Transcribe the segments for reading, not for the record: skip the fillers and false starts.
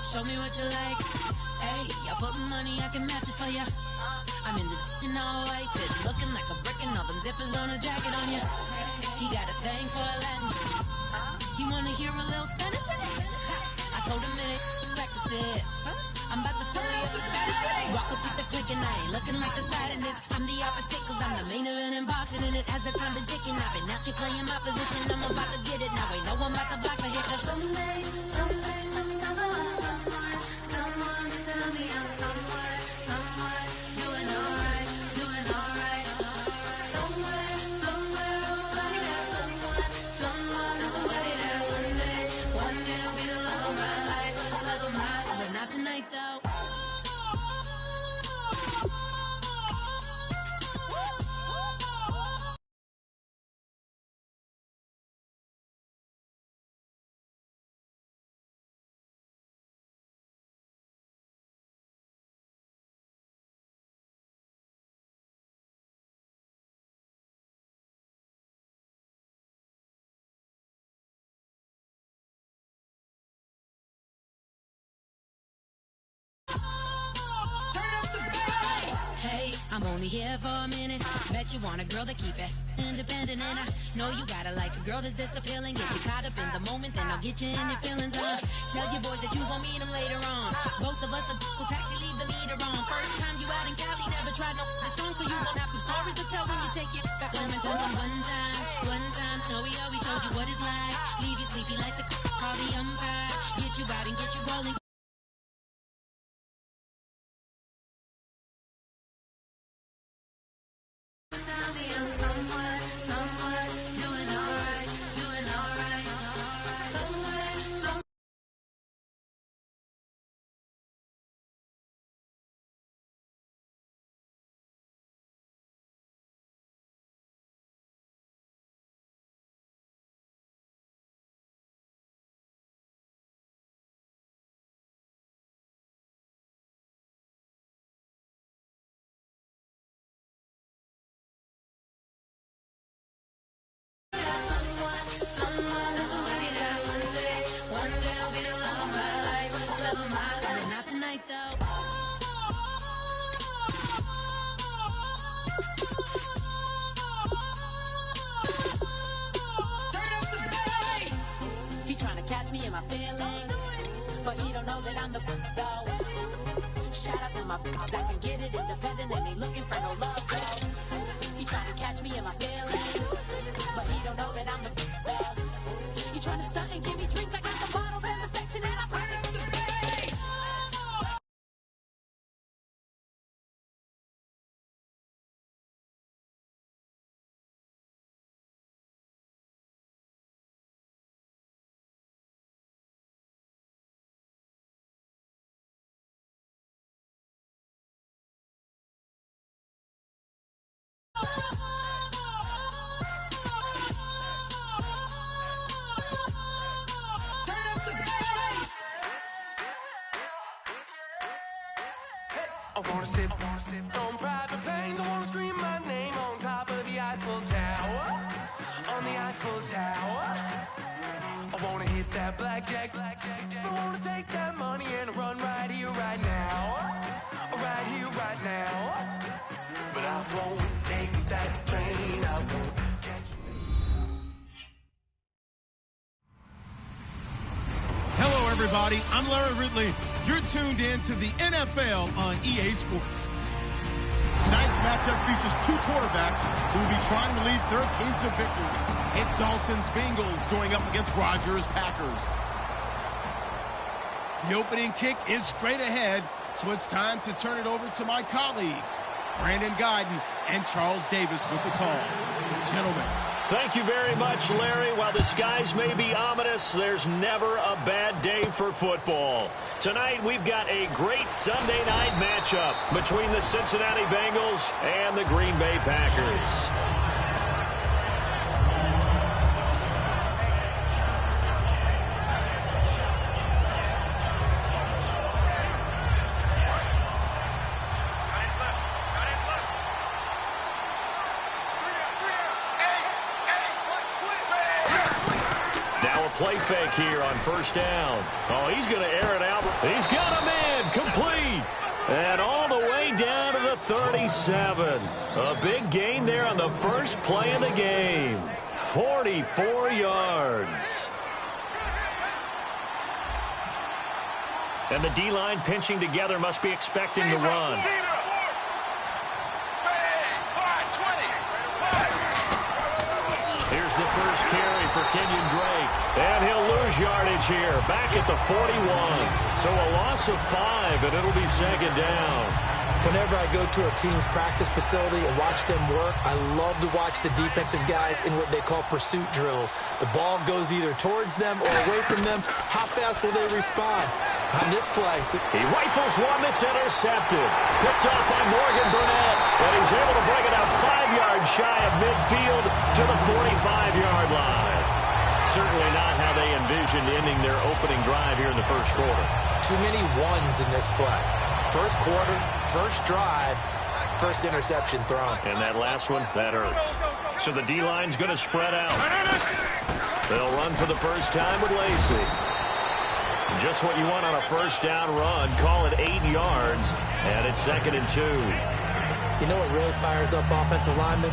show me what you like. Hey, I put money, I can match it for ya. I'm in this in all white fit, looking like a brick and all them zippers on a jacket on ya. He got a thing for Latin. He wanna hear a little Spanish in it. I told him it, practice it. I'm about to fully up the status with it. Walk up with the click and I ain't looking like the side in this. I'm the opposite cause I'm the main event in boxing and it has the time been ticking. I've been out here playing my position, I'm about to get it. Now ain't no one about to block the hit cause someday, I'm someone to tell me I'm somewhere, doing alright. Somewhere, somebody that one day will be the love of my life, but not tonight though. Hey, I'm only here for a minute. Bet you want a girl to keep it independent, and I know you gotta like a girl that's this appealing. Get you caught up in the moment, then I'll get you in your feelings. Tell your boys that you gon' meet them later on. Both of us are so taxi, leave the meter on. First time you out in Cali, never tried no strong, so you gon' have some stories to tell when you take it back home and tell them one time, Snowy always showed you what it's like. Leave you sleepy like the call the umpire. Get you out and get you rolling. Tell me I'm somewhere, doing alright. Somewhere. Catch me in my feelings, but he don't know that I'm the though. Shout out to my that can get it independent and ain't looking for no love though. He trying to catch me in my feelings, but he don't know that I'm the though. He trying to stunt and give me drinks. I got the bottles in the section and I promise to pay. I wanna sip on private planes. I wanna scream my name on top of the Eiffel Tower. On the Eiffel Tower. I wanna hit that blackjack. I wanna take that money and run right here, right now. Right here, right now. But I won't take that train. I won't catch you. Hello, everybody. I'm Larry Ridley. You're tuned in to the NFL on EA Sports. Tonight's matchup features two quarterbacks who will be trying to lead their team to victory. It's Dalton's Bengals going up against Rodgers' Packers. The opening kick is straight ahead, so it's time to turn it over to my colleagues, Brandon Guyton and Charles Davis with the call. Gentlemen. Thank you very much, Larry. While the skies may be ominous, there's never a bad day for football. Tonight, we've got a great Sunday night matchup between the Cincinnati Bengals and the Green Bay Packers. play fake here on first down. Oh, he's going to air it out. He's got him in. Complete. And all the way down to the 37. A big gain there on the first play of the game. 44 yards. And the D-line pinching together must be expecting the run. Here's the first carry for Kenyon Drake. And he'll lose yardage here, back at the 41. So a loss of 5, and it'll be second down. Whenever I go to a team's practice facility and watch them work, I love to watch the defensive guys in what they call pursuit drills. The ball goes either towards them or away from them. How fast will they respond? On this play, he rifles one that's intercepted. Picked off by Morgan Burnett. And he's able to bring it out 5 yards shy of midfield to the 45-yard line. Certainly not how they envisioned ending their opening drive here in the first quarter. Too many ones in this play. First quarter, first drive, first interception thrown. And that last one, that hurts. So the D-line's going to spread out. They'll run for the first time with Lacey. Just what you want on a first down run. Call it 8 yards, and it's 2nd and 2. You know what really fires up offensive linemen?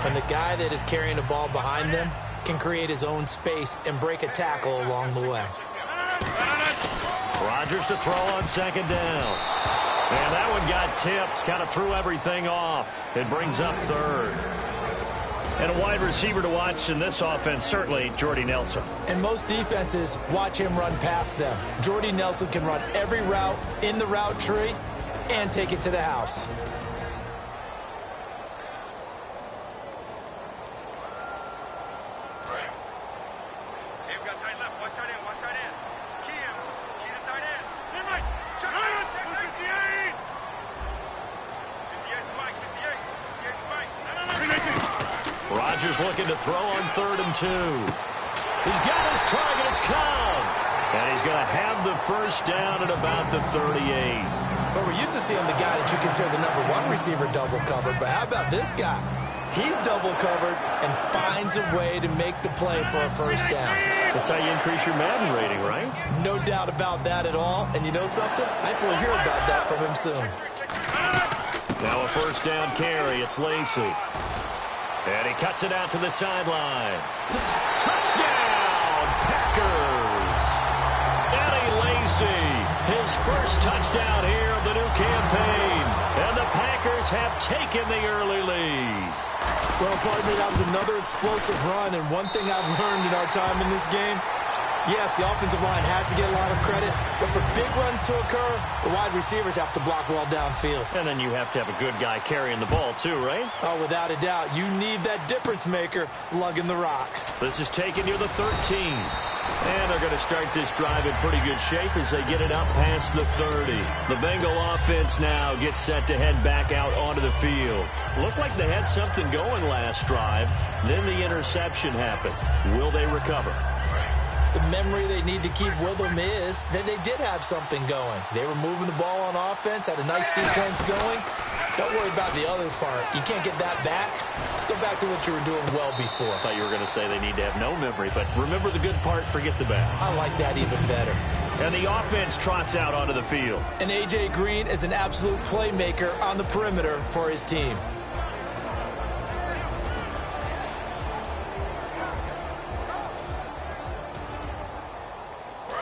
When the guy that is carrying the ball behind them can create his own space and break a tackle along the way. Rodgers to throw on second down. And that one got tipped, kind of threw everything off. It brings up 3rd. And a wide receiver to watch in this offense, certainly Jordy Nelson. And most defenses watch him run past them. Jordy Nelson can run every route in the route tree and take it to the house. Rodgers looking to throw on 3rd and 2. He's got his target. It's Cobb. And he's going to have the first down at about the 38. Well, we're used to seeing the guy that you consider the #1 receiver double covered. But how about this guy? He's double covered and finds a way to make the play for a first down. That's how you increase your Madden rating, right? No doubt about that at all. And you know something? I think we'll hear about that from him soon. Now a first down carry. It's Lacey. And he cuts it out to the sideline. Touchdown, Packers! Eddie Lacy, his first touchdown here of the new campaign. And the Packers have taken the early lead. Well, partner, that was another explosive run. And one thing I've learned in our time in this game, yes, the offensive line has to get a lot of credit, but for big runs to occur, the wide receivers have to block well downfield. And then you have to have a good guy carrying the ball too, right? Oh, without a doubt. You need that difference maker lugging the rock. This is taken near the 13. And they're going to start this drive in pretty good shape as they get it up past the 30. The Bengal offense now gets set to head back out onto the field. Looked like they had something going last drive. Then the interception happened. Will they recover? The memory they need to keep with them is that they did have something going. They were moving the ball on offense, had a nice sequence going. Don't worry about the other part. You can't get that back. Let's go back to what you were doing well before. I thought you were going to say they need to have no memory, but remember the good part, forget the bad. I like that even better. And the offense trots out onto the field. And A.J. Green is an absolute playmaker on the perimeter for his team.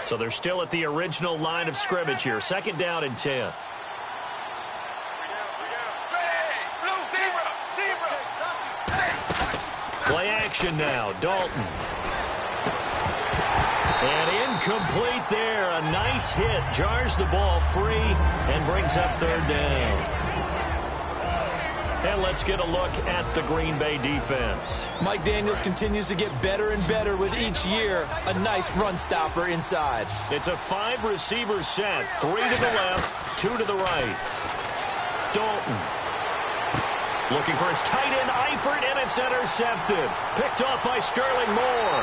So they're still at the original line of scrimmage here. 2nd down and 10. Play action now. Dalton. And incomplete there. A nice hit. Jars the ball free and brings up 3rd down. And let's get a look at the Green Bay defense. Mike Daniels continues to get better and better with each year. A nice run stopper inside. It's a 5-receiver set. 3 to the left, 2 to the right. Dalton. Looking for his tight end, Eifert, and it's intercepted. Picked off by Sterling Moore.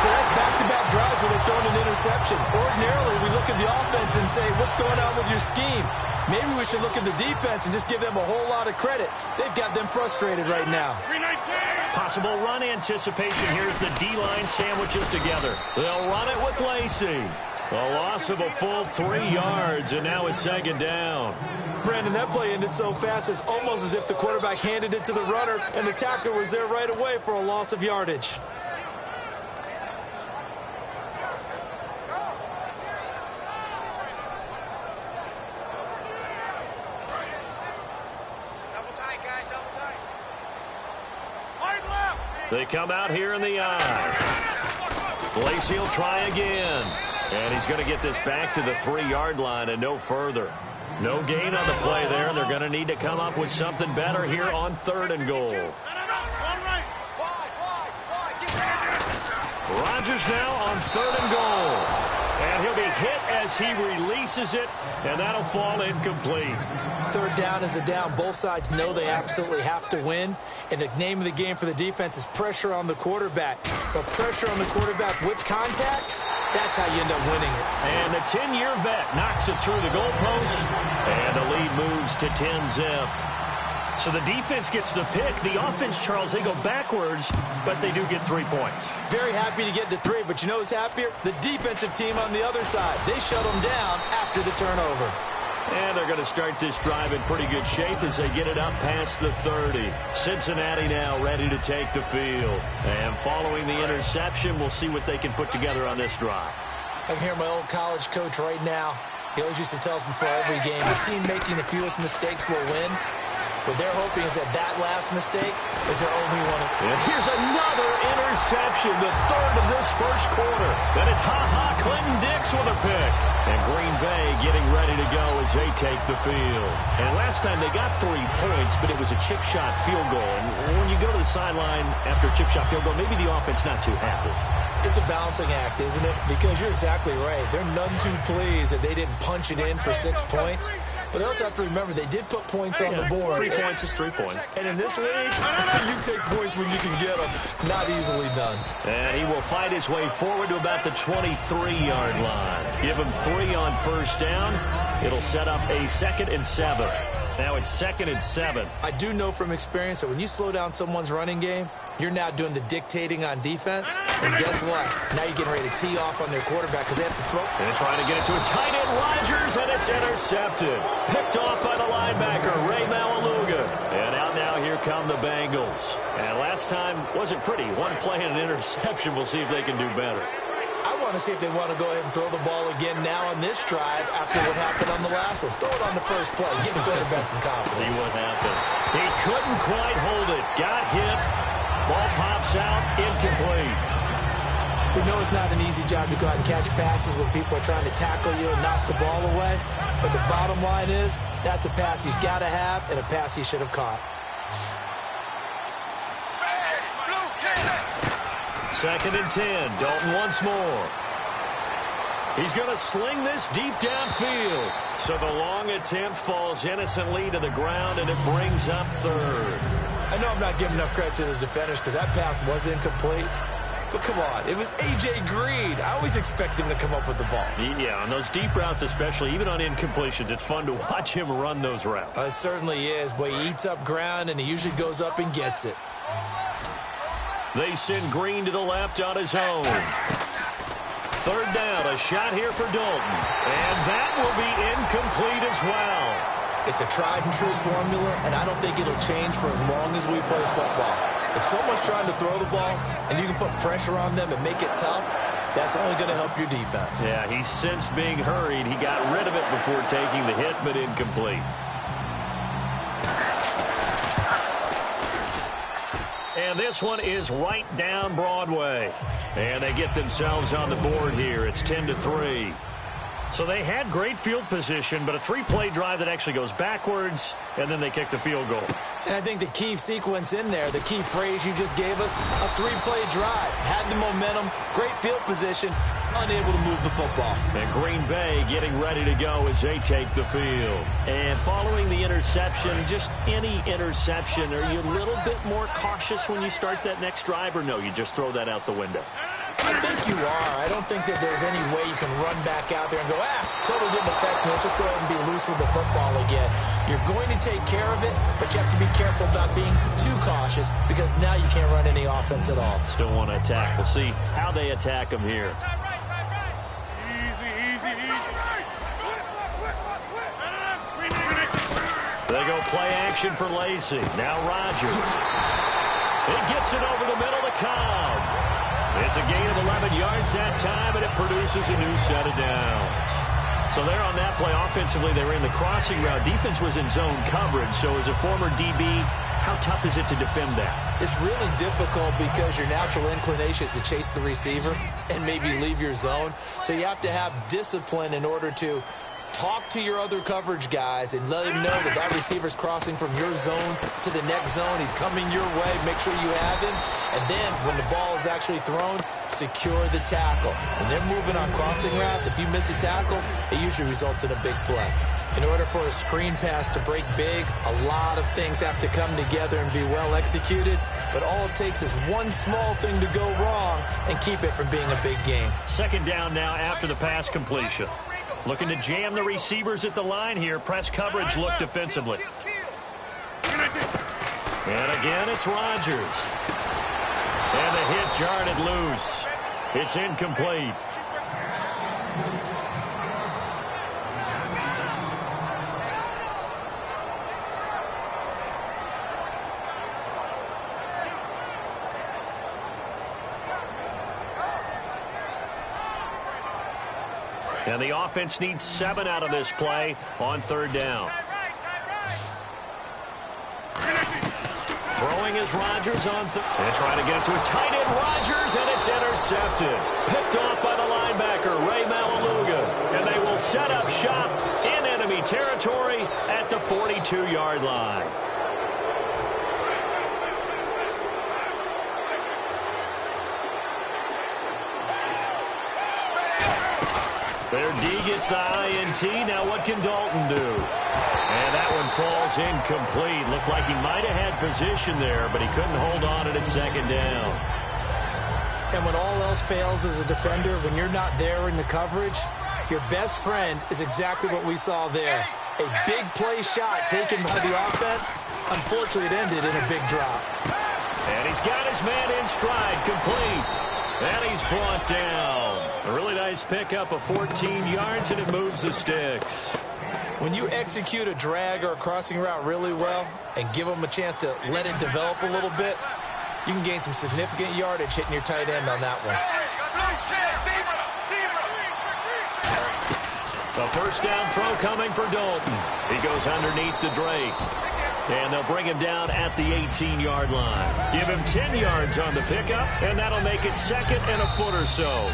So that's back-to-back drives where they're throwing an interception. Ordinarily, we look at the offense and say, what's going on with your scheme? Maybe we should look at the defense and just give them a whole lot of credit. They've got them frustrated right now. 319! Possible run anticipation. Here's the D-line sandwiches together. They'll run it with Lacey. A loss of a full 3 yards, and now it's second down. Brandon, that play ended so fast, it's almost as if the quarterback handed it to the runner, and the tackler was there right away for a loss of yardage. They come out here in the eye. Lacey will try again. And he's going to get this back to the 3-yard line and no further. No gain on the play there. They're going to need to come up with something better here on 3rd and goal. Rodgers now on 3rd and goal. And he'll be hit as he releases it, and that'll fall incomplete. 3rd down is the down. Both sides know they absolutely have to win. And the name of the game for the defense is pressure on the quarterback. But pressure on the quarterback with contact, that's how you end up winning it. And the 10-year vet knocks it through the goalpost, and the lead moves to 10-zip. So the defense gets the pick. The offense, Charles, they go backwards, but they do get 3 points. Very happy to get to 3, but you know who's happier? The defensive team on the other side. They shut them down after the turnover. And they're going to start this drive in pretty good shape as they get it up past the 30. Cincinnati now ready to take the field. And following the interception, we'll see what they can put together on this drive. I can hear my old college coach right now. He always used to tell us before every game, the team making the fewest mistakes will win. What they're hoping is that last mistake is their only one. And here's another interception, the 3rd of this first quarter. And it's Clinton Dix with a pick. And Green Bay getting ready to go as they take the field. And last time they got 3 points, but it was a chip shot field goal. And when you go to the sideline after a chip shot field goal, maybe the offense not too happy. It's a balancing act, isn't it? Because you're exactly right. They're none too pleased that they didn't punch it in for 6 points. But they also have to remember they did put points on the board. 3 points is 3 points. And in this league, you take points when you can get them. Not easily done. And he will fight his way forward to about the 23-yard line. Give him 3 on first down. It'll set up a 2nd and 7. Now it's 2nd and 7. I do know from experience that when you slow down someone's running game, you're now doing the dictating on defense. And guess what? Now you're getting ready to tee off on their quarterback because they have to throw. And trying to get it to his tight end, Rodgers, and it's intercepted. Picked off by the linebacker, Ray Maualuga. And out now, here come the Bengals. And last time wasn't pretty. 1 play and an interception. We'll see if they can do better. I want to see if they want to go ahead and throw the ball again now on this drive after what happened on the last one. Throw it on the first play. Give the quarterback some confidence. See what happens. He couldn't quite hold it. Got hit. Ball pops out. Incomplete. We know it's not an easy job to go out and catch passes when people are trying to tackle you and knock the ball away. But the bottom line is that's a pass he's got to have and a pass he should have caught. 2nd and 10. Dalton once more. He's going to sling this deep downfield. So the long attempt falls innocently to the ground, and it brings up 3rd. I know I'm not giving enough credit to the defenders because that pass was incomplete. But come on, it was A.J. Green. I always expect him to come up with the ball. Yeah, on those deep routes especially, even on incompletions, it's fun to watch him run those routes. It certainly is, but he eats up ground, and he usually goes up and gets it. They send Green to the left on his own. 3rd down, a shot here for Dalton. And that will be incomplete as well. It's a tried-and-true formula, and I don't think it'll change for as long as we play football. If someone's trying to throw the ball, and you can put pressure on them and make it tough, that's only going to help your defense. Yeah, he's sensed being hurried. He got rid of it before taking the hit, but incomplete. And this one is right down Broadway. And they get themselves on the board here. It's 10-3. So they had great field position, but a 3-play drive that actually goes backwards, and then they kick the field goal. And I think the key sequence in there, the key phrase you just gave us, a 3-play drive. Had the momentum, great field position, unable to move the football. And Green Bay getting ready to go as they take the field. And following the interception, just any interception, are you a little bit more cautious when you start that next drive, or no, you just throw that out the window? I think you are. I don't think that there's any way you can run back out there and go, totally didn't affect me. Let's just go ahead and be loose with the football again. You're going to take care of it, but you have to be careful about being too cautious because now you can't run any offense at all. Still want to attack. We'll see how they attack him here. They go play action for Lacey. Now Rodgers. He gets it over the middle to Cobb. It's a gain of 11 yards that time, and it produces a new set of downs. So there on that play, offensively, they were in the crossing route. Defense was in zone coverage. So as a former DB, how tough is it to defend that? It's really difficult because your natural inclination is to chase the receiver and maybe leave your zone. So you have to have discipline in order to talk to your other coverage guys and let him know that that receiver's crossing from your zone to the next zone. He's coming your way. Make sure you have him. And then when the ball is actually thrown, secure the tackle. When they're moving on crossing routes, if you miss a tackle, it usually results in a big play. In order for a screen pass to break big, a lot of things have to come together and be well executed. But all it takes is one small thing to go wrong and keep it from being a big game. Second down now after the pass completion. Looking to jam the receivers at the line here. Press coverage look defensively. And again, it's Rodgers. And the hit jarred it loose. It's incomplete. And the offense needs 7 out of this play on third down. Throwing is Rodgers on and trying to get it to his tight end, Rodgers, and it's intercepted. Picked off by the linebacker, Ray Malaluga. And they will set up shop in enemy territory at the 42-yard line. Their D gets the INT. Now what can Dalton do? And that one falls incomplete. Looked like he might have had position there, but he couldn't hold on it at second down. And when all else fails as a defender, when you're not there in the coverage, your best friend is exactly what we saw there. A big play shot taken by the offense. Unfortunately, it ended in a big drop. And he's got his man in stride, complete. And he's brought down. A really nice pickup of 14 yards, and it moves the sticks. When you execute a drag or a crossing route really well and give them a chance to let it develop a little bit, you can gain some significant yardage hitting your tight end on that one. The first down throw coming for Dalton. He goes underneath to Drake. And they'll bring him down at the 18-yard line. Give him 10 yards on the pickup, and that'll make it second and a foot or so.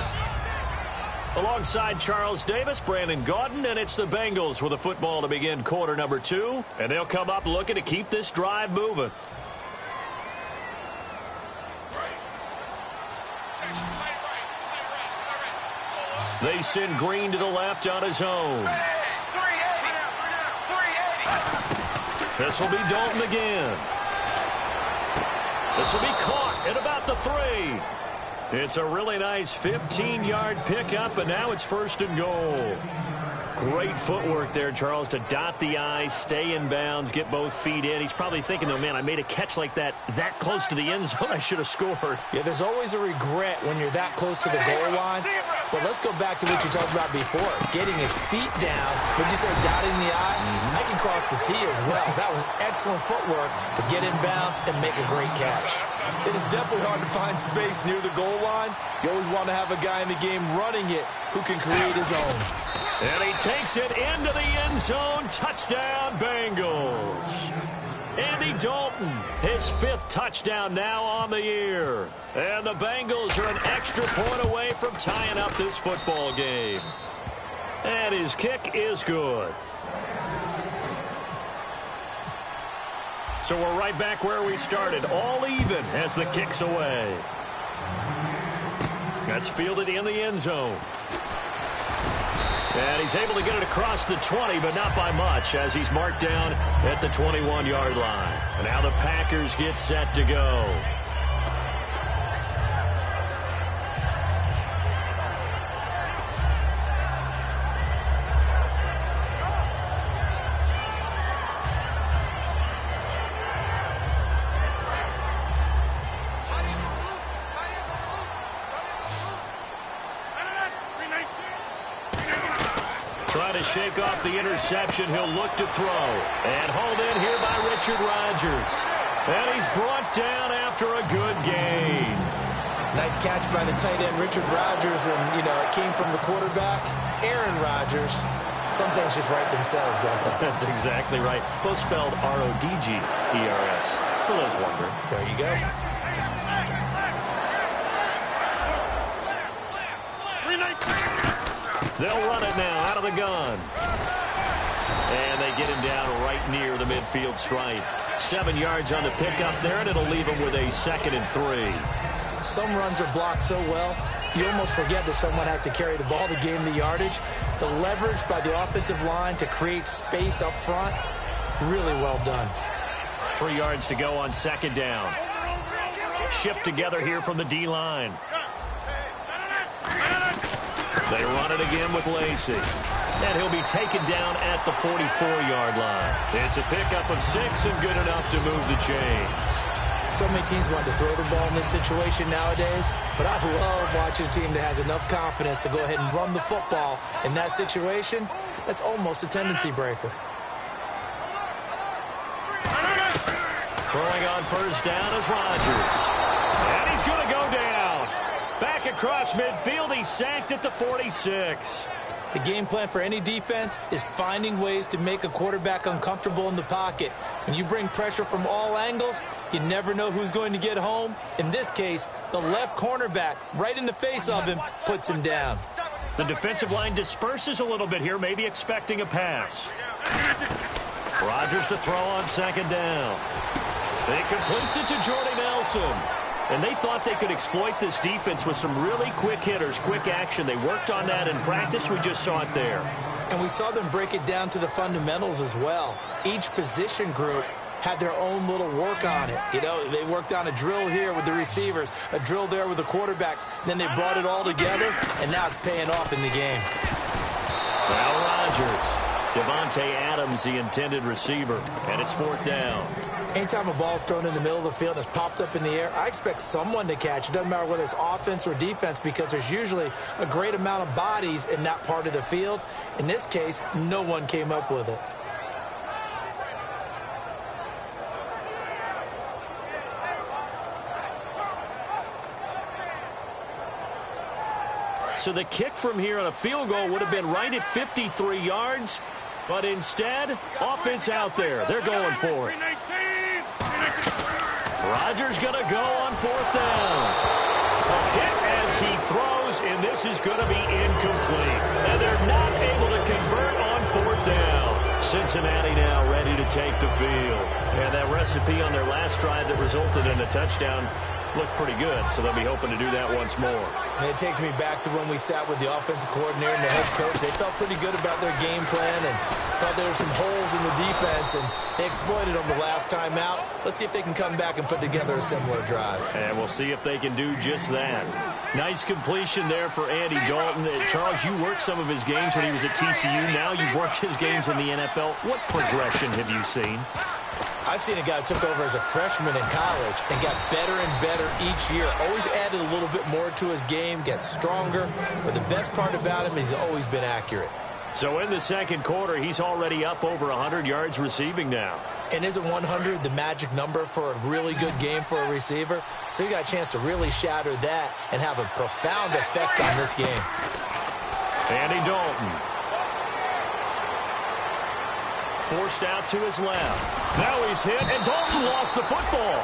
Alongside Charles Davis, Brandon Gaudin, and it's the Bengals with a football to begin quarter number 2. And they'll come up looking to keep this drive moving. They send Green to the left on his own. This will be Dalton again. This will be caught at about the 3. It's a really nice 15-yard pickup, and now it's first and goal. Great footwork there, Charles, to dot the I, stay in bounds, get both feet in. He's probably thinking, though, man, I made a catch like that close to the end zone. I should have scored. Yeah, there's always a regret when you're that close to the goal line. But let's go back to what you talked about before, getting his feet down. Would you say dotting the I? I can cross the T as well. That was excellent footwork to get in bounds and make a great catch. It is definitely hard to find space near the goal line. You always want to have a guy in the game running it who can create his own. And he takes it into the end zone. Touchdown, Bengals. Andy Dalton, his 5th touchdown now on the year. And the Bengals are an extra point away from tying up this football game. And his kick is good. So we're right back where we started, all even as the kick's away. That's fielded in the end zone. And he's able to get it across the 20, but not by much, as he's marked down at the 21-yard line. And now the Packers get set to go. Trying to shake off the interception. He'll look to throw. And hauled in here by Richard Rodgers. And he's brought down after a good gain. Nice catch by the tight end, Richard Rodgers. And, you know, it came from the quarterback, Aaron Rodgers. Some things just write themselves, don't they? That's exactly right. Both spelled R-O-D-G-E-R-S. For those wondering. There you go. They'll run it now out of the gun. And they get him down right near the midfield stripe. 7 yards on the pickup there, and it'll leave him with a 2nd and 3. Some runs are blocked so well, you almost forget that someone has to carry the ball to gain the yardage. The leverage by the offensive line to create space up front, really well done. 3 yards to go on 2nd down. Shift together here from the D-line. They run it again with Lacey. And he'll be taken down at the 44-yard line. It's a pickup of 6 and good enough to move the chains. So many teams want to throw the ball in this situation nowadays, but I love watching a team that has enough confidence to go ahead and run the football. In that situation, that's almost a tendency breaker. Throwing on 1st down is Rodgers. And he's going to go down. Back across midfield, he's sacked at the 46. The game plan for any defense is finding ways to make a quarterback uncomfortable in the pocket. When you bring pressure from all angles, you never know who's going to get home. In this case, the left cornerback, right in the face of him, puts him down. The defensive line disperses a little bit here, maybe expecting a pass. Rodgers to throw on 2nd down. He completes it to Jordy Nelson. And they thought they could exploit this defense with some really quick hitters, quick action. They worked on that in practice. We just saw it there. And we saw them break it down to the fundamentals as well. Each position group had their own little work on it. You know, they worked on a drill here with the receivers, a drill there with the quarterbacks. Then they brought it all together, and now it's paying off in the game. Now Rodgers. Devontae Adams, the intended receiver, and it's 4th down. Anytime a ball's thrown in the middle of the field and it's popped up in the air, I expect someone to catch. It doesn't matter whether it's offense or defense because there's usually a great amount of bodies in that part of the field. In this case, no one came up with it. So the kick from here on a field goal would have been right at 53 yards. But instead, offense out there. They're going for it. Rodgers going to go on 4th down. A hit as he throws, and this is going to be incomplete. And they're not able to convert on 4th down. Cincinnati now ready to take the field. And that recipe on their last drive that resulted in a touchdown looked pretty good, so they'll be hoping to do that once more. And it takes me back to when we sat with the offensive coordinator and the head coach. They felt pretty good about their game plan and thought there were some holes in the defense, and they exploited them the last time out. Let's see if they can come back and put together a similar drive. And we'll see if they can do just that. Nice completion there for Andy Dalton. Charles, you worked some of his games when he was at TCU. Now you've worked his games in the NFL. What progression have you seen? I've seen a guy who took over as a freshman in college and got better and better each year. Always added a little bit more to his game, gets stronger. But the best part about him is he's always been accurate. So in the 2nd quarter, he's already up over 100 yards receiving now. And isn't 100 the magic number for a really good game for a receiver? So he got a chance to really shatter that and have a profound effect on this game. Andy Dalton. Forced out to his left. Now he's hit, and Dalton lost the football.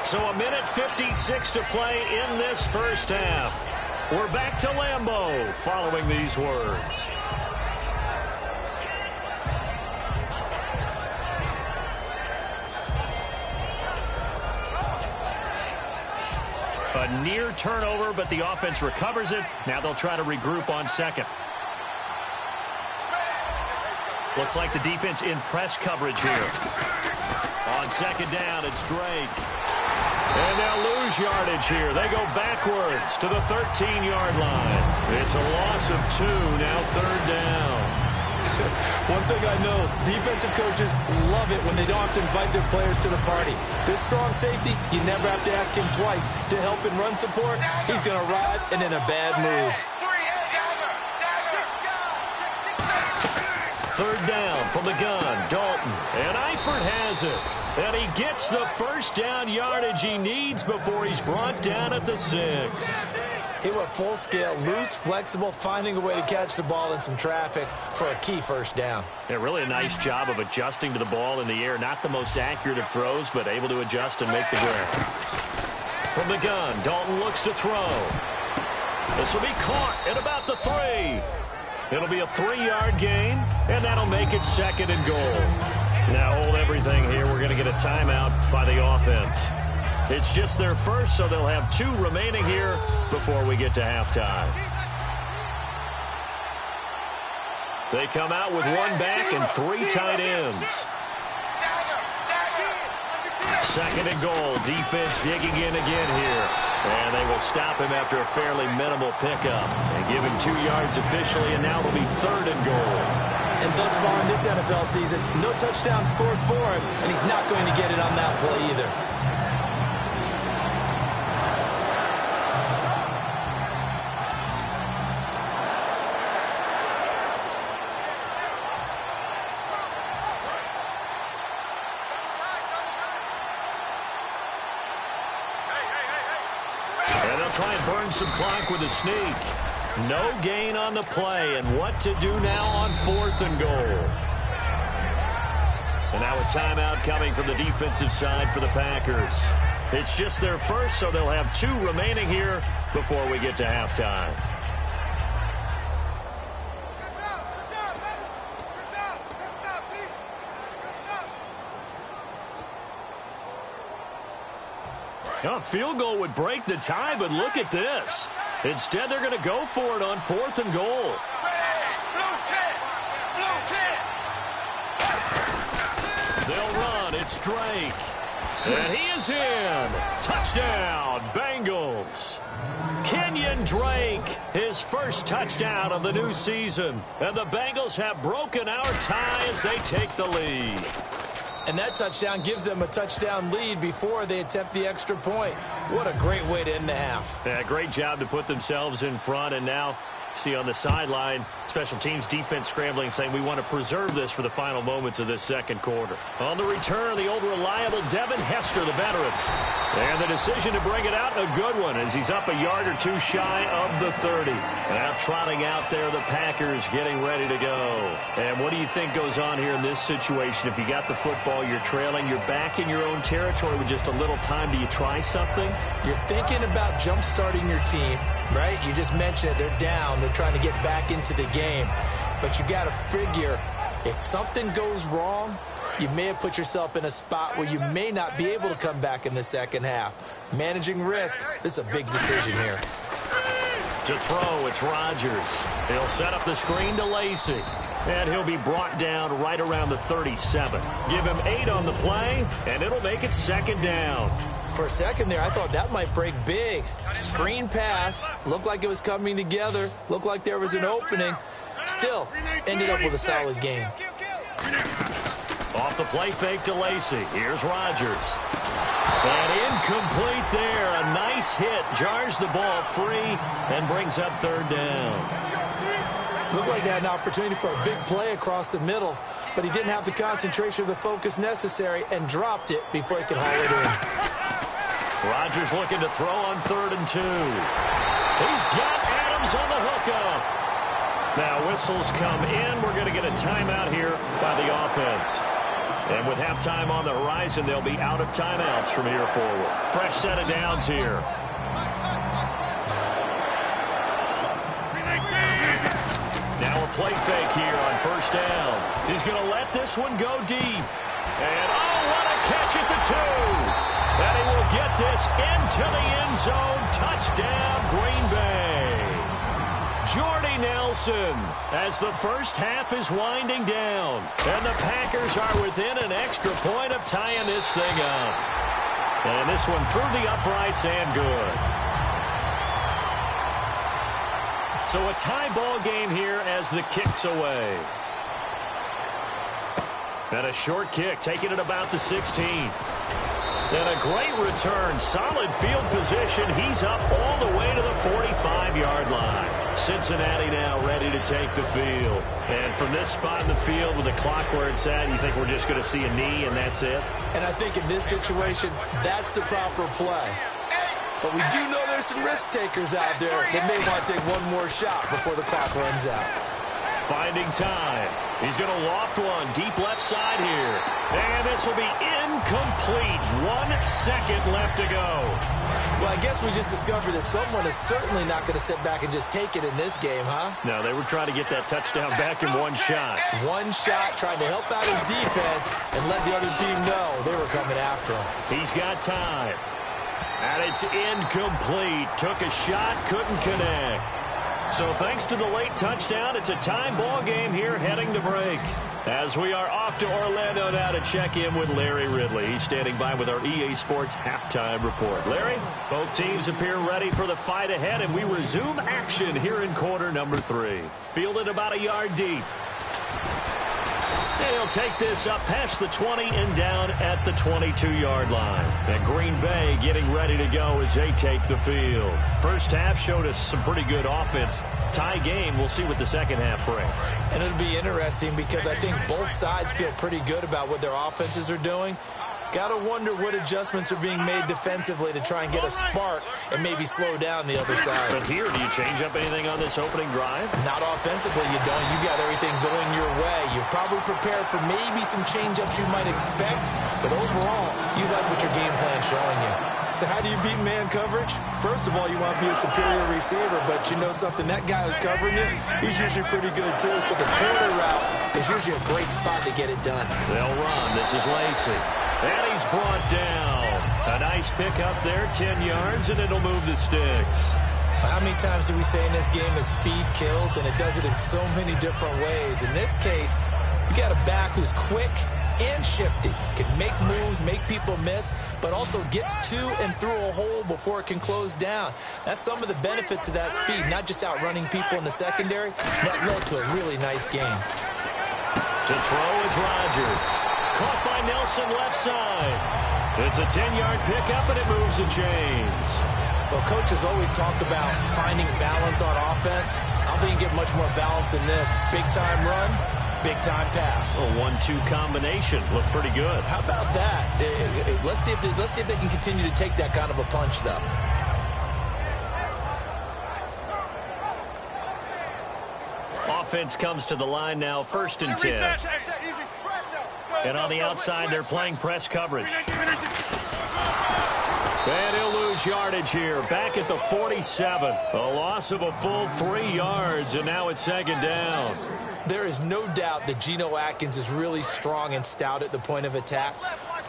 So a minute 56 to play in this first half. We're back to Lambeau following these words. A near turnover, but the offense recovers it. Now they'll try to regroup on 2nd. Looks like the defense in press coverage here. On 2nd down, it's Drake. And they'll lose yardage here. They go backwards to the 13-yard line. It's a loss of 2, now 3rd down. One thing I know, defensive coaches love it when they don't have to invite their players to the party. This strong safety, you never have to ask him twice to help in run support. He's going to arrive and in a bad mood. third down from the gun. Dalton. And Eifert has it. And he gets the first down yardage he needs before he's brought down at the 6. He went full scale, loose, flexible, finding a way to catch the ball in some traffic for a key first down. Yeah, really a nice job of adjusting to the ball in the air. Not the most accurate of throws, but able to adjust and make the grab. From the gun, Dalton looks to throw. This will be caught at about the 3. It'll be a 3-yard gain, and that'll make it 2nd and goal. Now hold everything here. We're going to get a timeout by the offense. It's just their first, so they'll have 2 remaining here before we get to halftime. They come out with 1 back and 3 tight ends. 2nd and goal. Defense digging in again here. And they will stop him after a fairly minimal pickup. And give him 2 yards officially, and now it'll be 3rd and goal. And thus far in this NFL season, no touchdown scored for him, and he's not going to get it on that play either. Try and burn some clock with a sneak. No gain on the play, and what to do now on 4th and goal. And now a timeout coming from the defensive side for the Packers. It's just their first, so they'll have 2 remaining here before we get to halftime. A field goal would break the tie, but look at this. Instead, they're going to go for it on 4th and goal. They'll run. It's Drake. And he is in. Touchdown, Bengals. Kenyon Drake, his first touchdown of the new season. And the Bengals have broken our tie as they take the lead. And that touchdown gives them a touchdown lead before they attempt the extra point. What a great way to end the half. Yeah, great job to put themselves in front. And now, see on the sideline, special teams defense scrambling, saying we want to preserve this for the final moments of this 2nd quarter. On the return, the old reliable Devin Hester, the veteran. And the decision to bring it out, a good one, as he's up a yard or 2 shy of the 30. Now trotting out there, the Packers getting ready to go. And what do you think goes on here in this situation? If you got the football, you're trailing, you're back in your own territory with just a little time. Do you try something? You're thinking about jump-starting your team, right? You just mentioned it. They're down. They're trying to get back into the game. But you got to figure, if something goes wrong, you may have put yourself in a spot where you may not be able to come back in the 2nd half. Managing risk, this is a big decision here. To throw, it's Rodgers. He'll set up the screen to Lacy. And he'll be brought down right around the 37. Give him 8 on the play, and it'll make it 2nd down. For a second there, I thought that might break big. Screen pass, looked like it was coming together, looked like there was an opening. Still, ended up with a solid game. Off the play fake to Lacy. Here's Rodgers. And incomplete there. A nice hit. Jars the ball free and brings up 3rd down. Looked like they had an opportunity for a big play across the middle, but he didn't have the concentration or the focus necessary and dropped it before he could haul it in. Rodgers looking to throw on 3rd and 2. He's got Adams on the hookup. Now whistles come in. We're going to get a timeout here by the offense. And with halftime on the horizon, they'll be out of timeouts from here forward. Fresh set of downs here. Now a play fake here on 1st down. He's going to let this one go deep. And, oh, what a catch at the 2. And he will get this into the end zone. Touchdown, Green Bay. Jordy Nelson as the first half is winding down. And the Packers are within an extra point of tying this thing up. And this one through the uprights and good. So a tie ball game here as the kick's away. And a short kick taking it about the 16. And a great return. Solid field position. He's up all the way to the 45-yard line. Cincinnati now ready to take the field. And from this spot in the field with the clock where it's at, you think we're just going to see a knee and that's it? And I think in this situation, that's the proper play. But we do know there's some risk takers out there that may want to take one more shot before the clock runs out. Finding time. He's going to loft one deep left side here. And this will be incomplete. 1 second left to go. Well, I guess we just discovered that someone is certainly not going to sit back and just take it in this game, huh? No, they were trying to get that touchdown back in one shot. One shot, trying to help out his defense and let the other team know they were coming after him. He's got time. And it's incomplete. Took a shot, couldn't connect. So thanks to the late touchdown, it's a time ball game here heading to break. As we are off to Orlando now to check in with Larry Ridley. He's standing by with our EA Sports halftime report. Larry, both teams appear ready for the fight ahead, and we resume action here in quarter number 3. Fielded about a yard deep. And he'll take this up past the 20 and down at the 22-yard line. And Green Bay getting ready to go as they take the field. First half showed us some pretty good offense. Tie game, we'll see what the second half brings. And it'll be interesting because I think both sides feel pretty good about what their offenses are doing. Got to wonder what adjustments are being made defensively to try and get a spark and maybe slow down the other side. But here, do you change up anything on this opening drive? Not offensively, you don't. You got everything going your way. You've probably prepared for maybe some change-ups you might expect, but overall, you like what your game plan's showing you. So how do you beat man coverage? First of all, you want to be a superior receiver, but you know something, that guy who's covering you, he's usually pretty good too. So the corner route is usually a great spot to get it done. They'll run. This is Lacey. And he's brought down. A nice pick up there, 10 yards, and it'll move the sticks. How many times do we say in this game that speed kills, and it does it in so many different ways? In this case, you got a back who's quick and shifty, can make moves, make people miss, but also gets to and through a hole before it can close down. That's some of the benefits of that speed, not just outrunning people in the secondary. That led to a really nice game. To throw is Rodgers. Caught by Nelson left side. It's a 10-yard pickup, and it moves the chains. Well, coaches always talk about finding balance on offense. I don't think you get much more balance than this. Big-time run, big-time pass. A 1-2 combination. Looked pretty good. How about that? Let's see if they can continue to take that kind of a punch, though. Offense comes to the line now, 1st and 10. And on the outside, they're playing press coverage. And he'll lose yardage here. Back at the 47. A loss of a full 3 yards, and now it's 2nd down. There is no doubt that Geno Atkins is really strong and stout at the point of attack.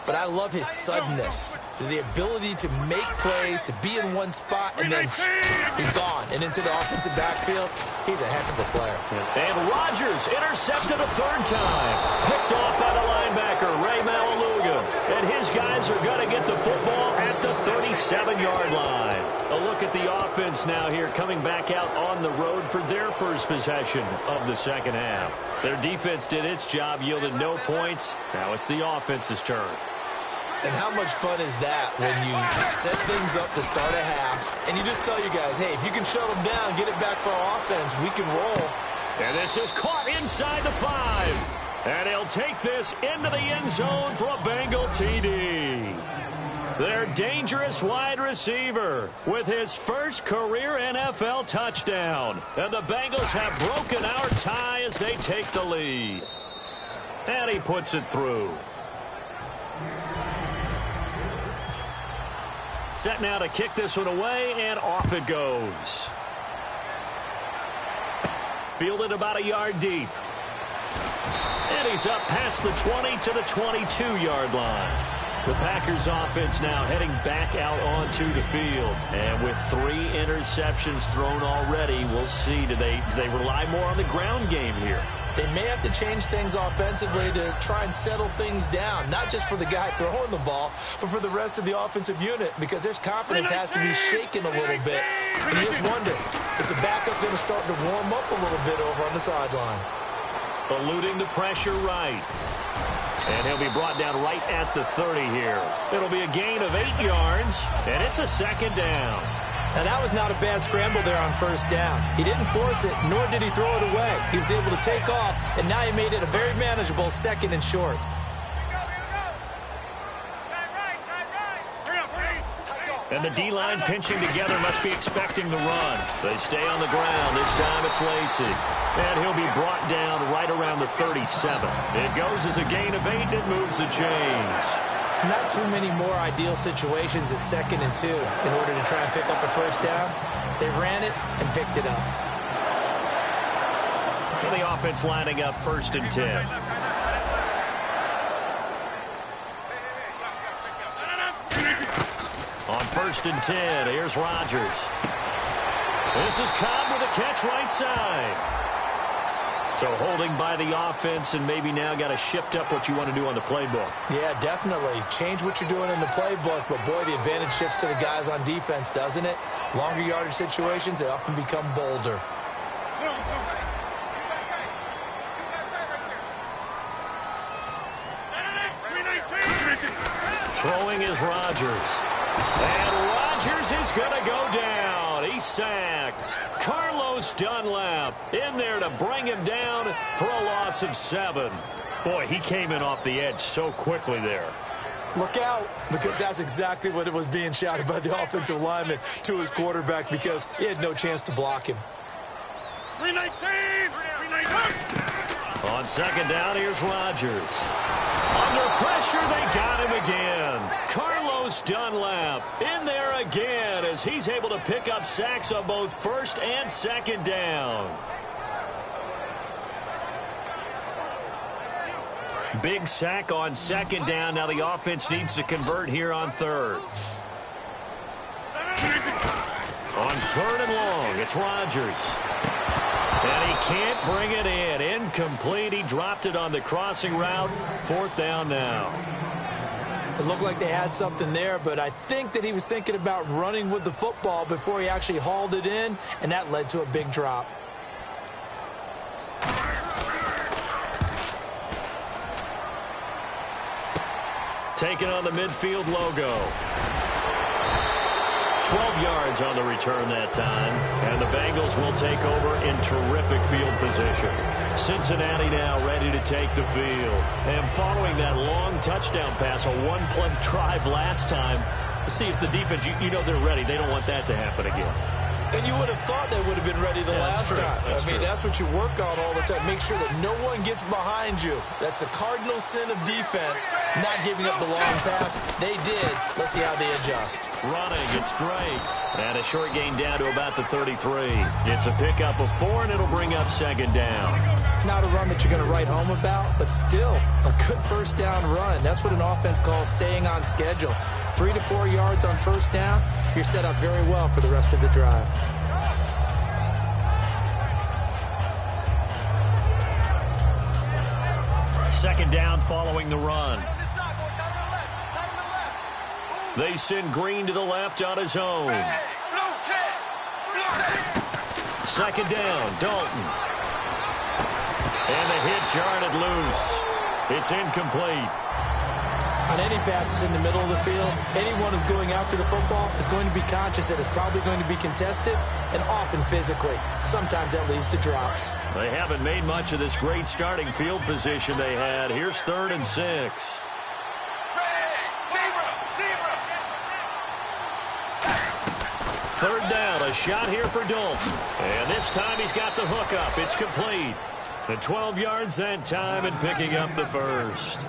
But I love his suddenness, the ability to make plays, to be in one spot, and then he's gone. And into the offensive backfield, he's a heck of a player. And Rodgers intercepted a 3rd time. Picked off by the linebacker, Ray Malaluga. And his guys are going to get the football at the 37-yard line. A look at the offense now here, coming back out on the road for their first possession of the second half. Their defense did its job, yielded no points. Now it's the offense's turn. And how much fun is that when you set things up to start a half and you just tell your guys, hey, if you can shut them down, get it back for our offense, we can roll. And this is caught inside the 5. And he'll take this into the end zone for a Bengal TD. Their dangerous wide receiver with his first career NFL touchdown. And the Bengals have broken our tie as they take the lead. And he puts it through. Set now to kick this one away, and off it goes. Fielded about a yard deep. And he's up past the 20 to the 22-yard line. The Packers offense now heading back out onto the field. And with 3 interceptions thrown already, we'll see, do they rely more on the ground game here? They may have to change things offensively to try and settle things down, not just for the guy throwing the ball, but for the rest of the offensive unit, because their confidence has to be shaken a little bit. And you just wonder, is the backup going to start to warm up a little bit over on the sideline? Eluding the pressure right. And he'll be brought down right at the 30 here. It'll be a gain of 8 yards, and it's a 2nd down. Now, that was not a bad scramble there on first down. He didn't force it, nor did he throw it away. He was able to take off, and now he made it a very manageable 2nd and short. And the D-line pinching together must be expecting the run. They stay on the ground. This time it's Lacy. And he'll be brought down right around the 37. It goes as a gain of 8, and it moves the chains. Not too many more ideal situations at 2nd and 2 in order to try and pick up a first down. They ran it and picked it up. And the offense lining up 1st and 10. On 1st and 10, here's Rodgers. This is Cobb with a catch right side. So holding by the offense, and maybe now got to shift up what you want to do on the playbook. Yeah, definitely. Change what you're doing in the playbook, but boy, the advantage shifts to the guys on defense, doesn't it? Longer yardage situations, they often become bolder. Throwing is Rodgers. And Rodgers is going to go down. He's sacked. Carlos Dunlap in there to bring him down for a loss of 7. Boy, he came in off the edge so quickly there. Look out, because that's exactly what it was being shouted by the offensive lineman to his quarterback, because he had no chance to block him. 319! On 2nd down, here's Rodgers. Under pressure, they got him again. Carlos Dunlap in there again as he's able to pick up sacks on both 1st and 2nd down. Big sack on 2nd down. Now the offense needs to convert here on 3rd. On 3rd and long, it's Rodgers. And he can't bring it in. Incomplete. He dropped it on the crossing route. 4th down now. It looked like they had something there, but I think that he was thinking about running with the football before he actually hauled it in, and that led to a big drop. Taking on the midfield logo. 12 yards on the return that time, and the Bengals will take over in terrific field position. Cincinnati now ready to take the field. And following that long touchdown pass, a one-play drive last time, see if the defense, you know they're ready. They don't want that to happen again. And you would have thought they would have been ready the last time. That's what you work on all the time. Make sure that no one gets behind you. That's the cardinal sin of defense, not giving up the long pass. They did. Let's see how they adjust. Running, it's Drake. And a short gain down to about the 33. It's a pickup of 4, and it'll bring up 2nd down. Not a run that you're going to write home about, but still a good 1st down run. That's what an offense calls staying on schedule. 3 to 4 yards on 1st down, you're set up very well for the rest of the drive. Second down following the run. They send Green to the left on his own. 2nd down, Dalton. And the hit jarred it loose. It's incomplete. On any passes in the middle of the field, anyone who's going after the football is going to be conscious that it's probably going to be contested, and often physically. Sometimes that leads to drops. They haven't made much of this great starting field position they had. Here's 3rd and 6. Third down, a shot here for Dalton. And this time he's got the hook up. It's complete. And 12 yards that time and picking up the 1st.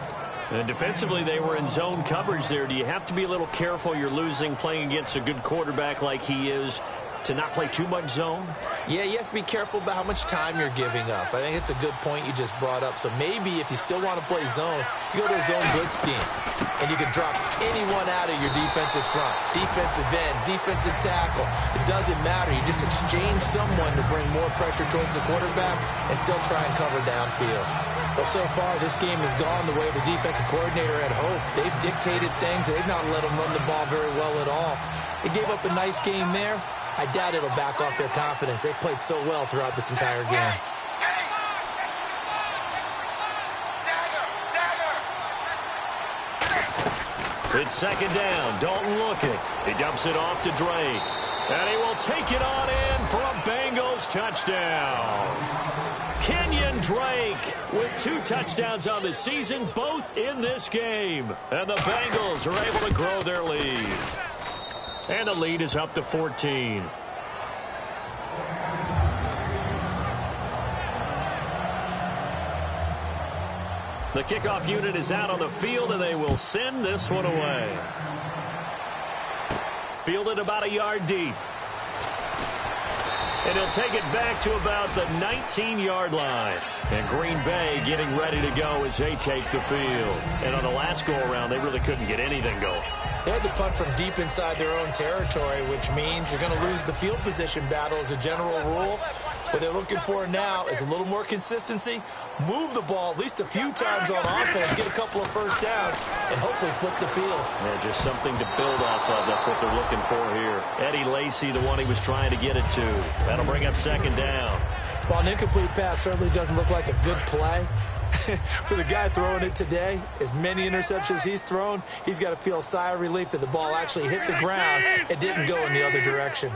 And defensively, they were in zone coverage there. Do you have to be a little careful? You're losing playing against a good quarterback like he is to not play too much zone? Yeah, you have to be careful about how much time you're giving up. I think it's a good point you just brought up. So maybe if you still want to play zone, you go to a zone blitz scheme. And you can drop anyone out of your defensive front. Defensive end, defensive tackle. It doesn't matter. You just exchange someone to bring more pressure towards the quarterback and still try and cover downfield. But so far, this game has gone the way the defensive coordinator had hoped. They've dictated things. They've not let them run the ball very well at all. They gave up a nice game there. I doubt it'll back off their confidence. They've played so well throughout this entire game. It's 2nd down. Dalton looking. He dumps it off to Drake. And he will take it on in for a Bengals touchdown. Kenyon Drake with 2 touchdowns on the season, both in this game. And the Bengals are able to grow their lead. And the lead is up to 14. The kickoff unit is out on the field, and they will send this one away. Fielded about a yard deep. And he'll take it back to about the 19-yard line. And Green Bay getting ready to go as they take the field. And on the last go-around, they really couldn't get anything going. They had to punt from deep inside their own territory, which means you're going to lose the field position battle as a general rule. What they're looking for now is a little more consistency, move the ball at least a few times on offense, get a couple of first downs, and hopefully flip the field. Yeah, just something to build off of. That's what they're looking for here. Eddie Lacy, the one he was trying to get it to. That'll bring up second down. While an incomplete pass certainly doesn't look like a good play, for the guy throwing it today, as many interceptions he's thrown, he's got to feel a sigh of relief that the ball actually hit the ground and didn't go in the other direction.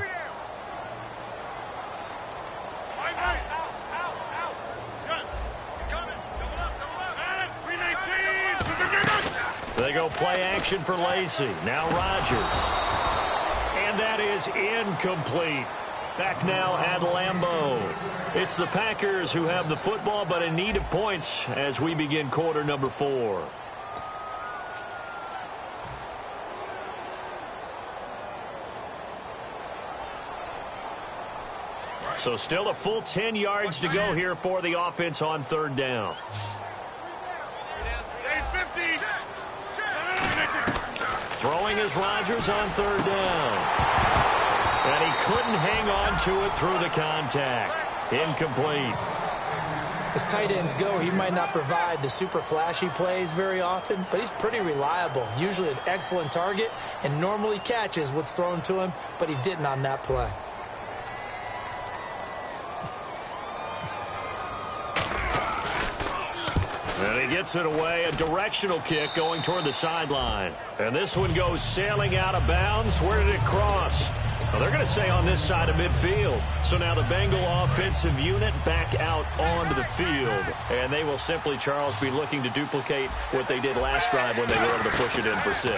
They go play action for Lacy. Now Rodgers. And that is incomplete. Back now at Lambeau. It's the Packers who have the football, but in need of points as we begin quarter number 4. So still a full 10 yards to go here for the offense on third down. Throwing is Rodgers on third down. And he couldn't hang on to it through the contact. Incomplete. As tight ends go, he might not provide the super flashy plays very often, but he's pretty reliable. Usually an excellent target and normally catches what's thrown to him, but he didn't on that play. And he gets it away, a directional kick going toward the sideline. And this one goes sailing out of bounds. Where did it cross? Well, they're going to say on this side of midfield. So now the Bengal offensive unit back out onto the field. And they will simply, Charles, be looking to duplicate what they did last drive when they were able to push it in for 6.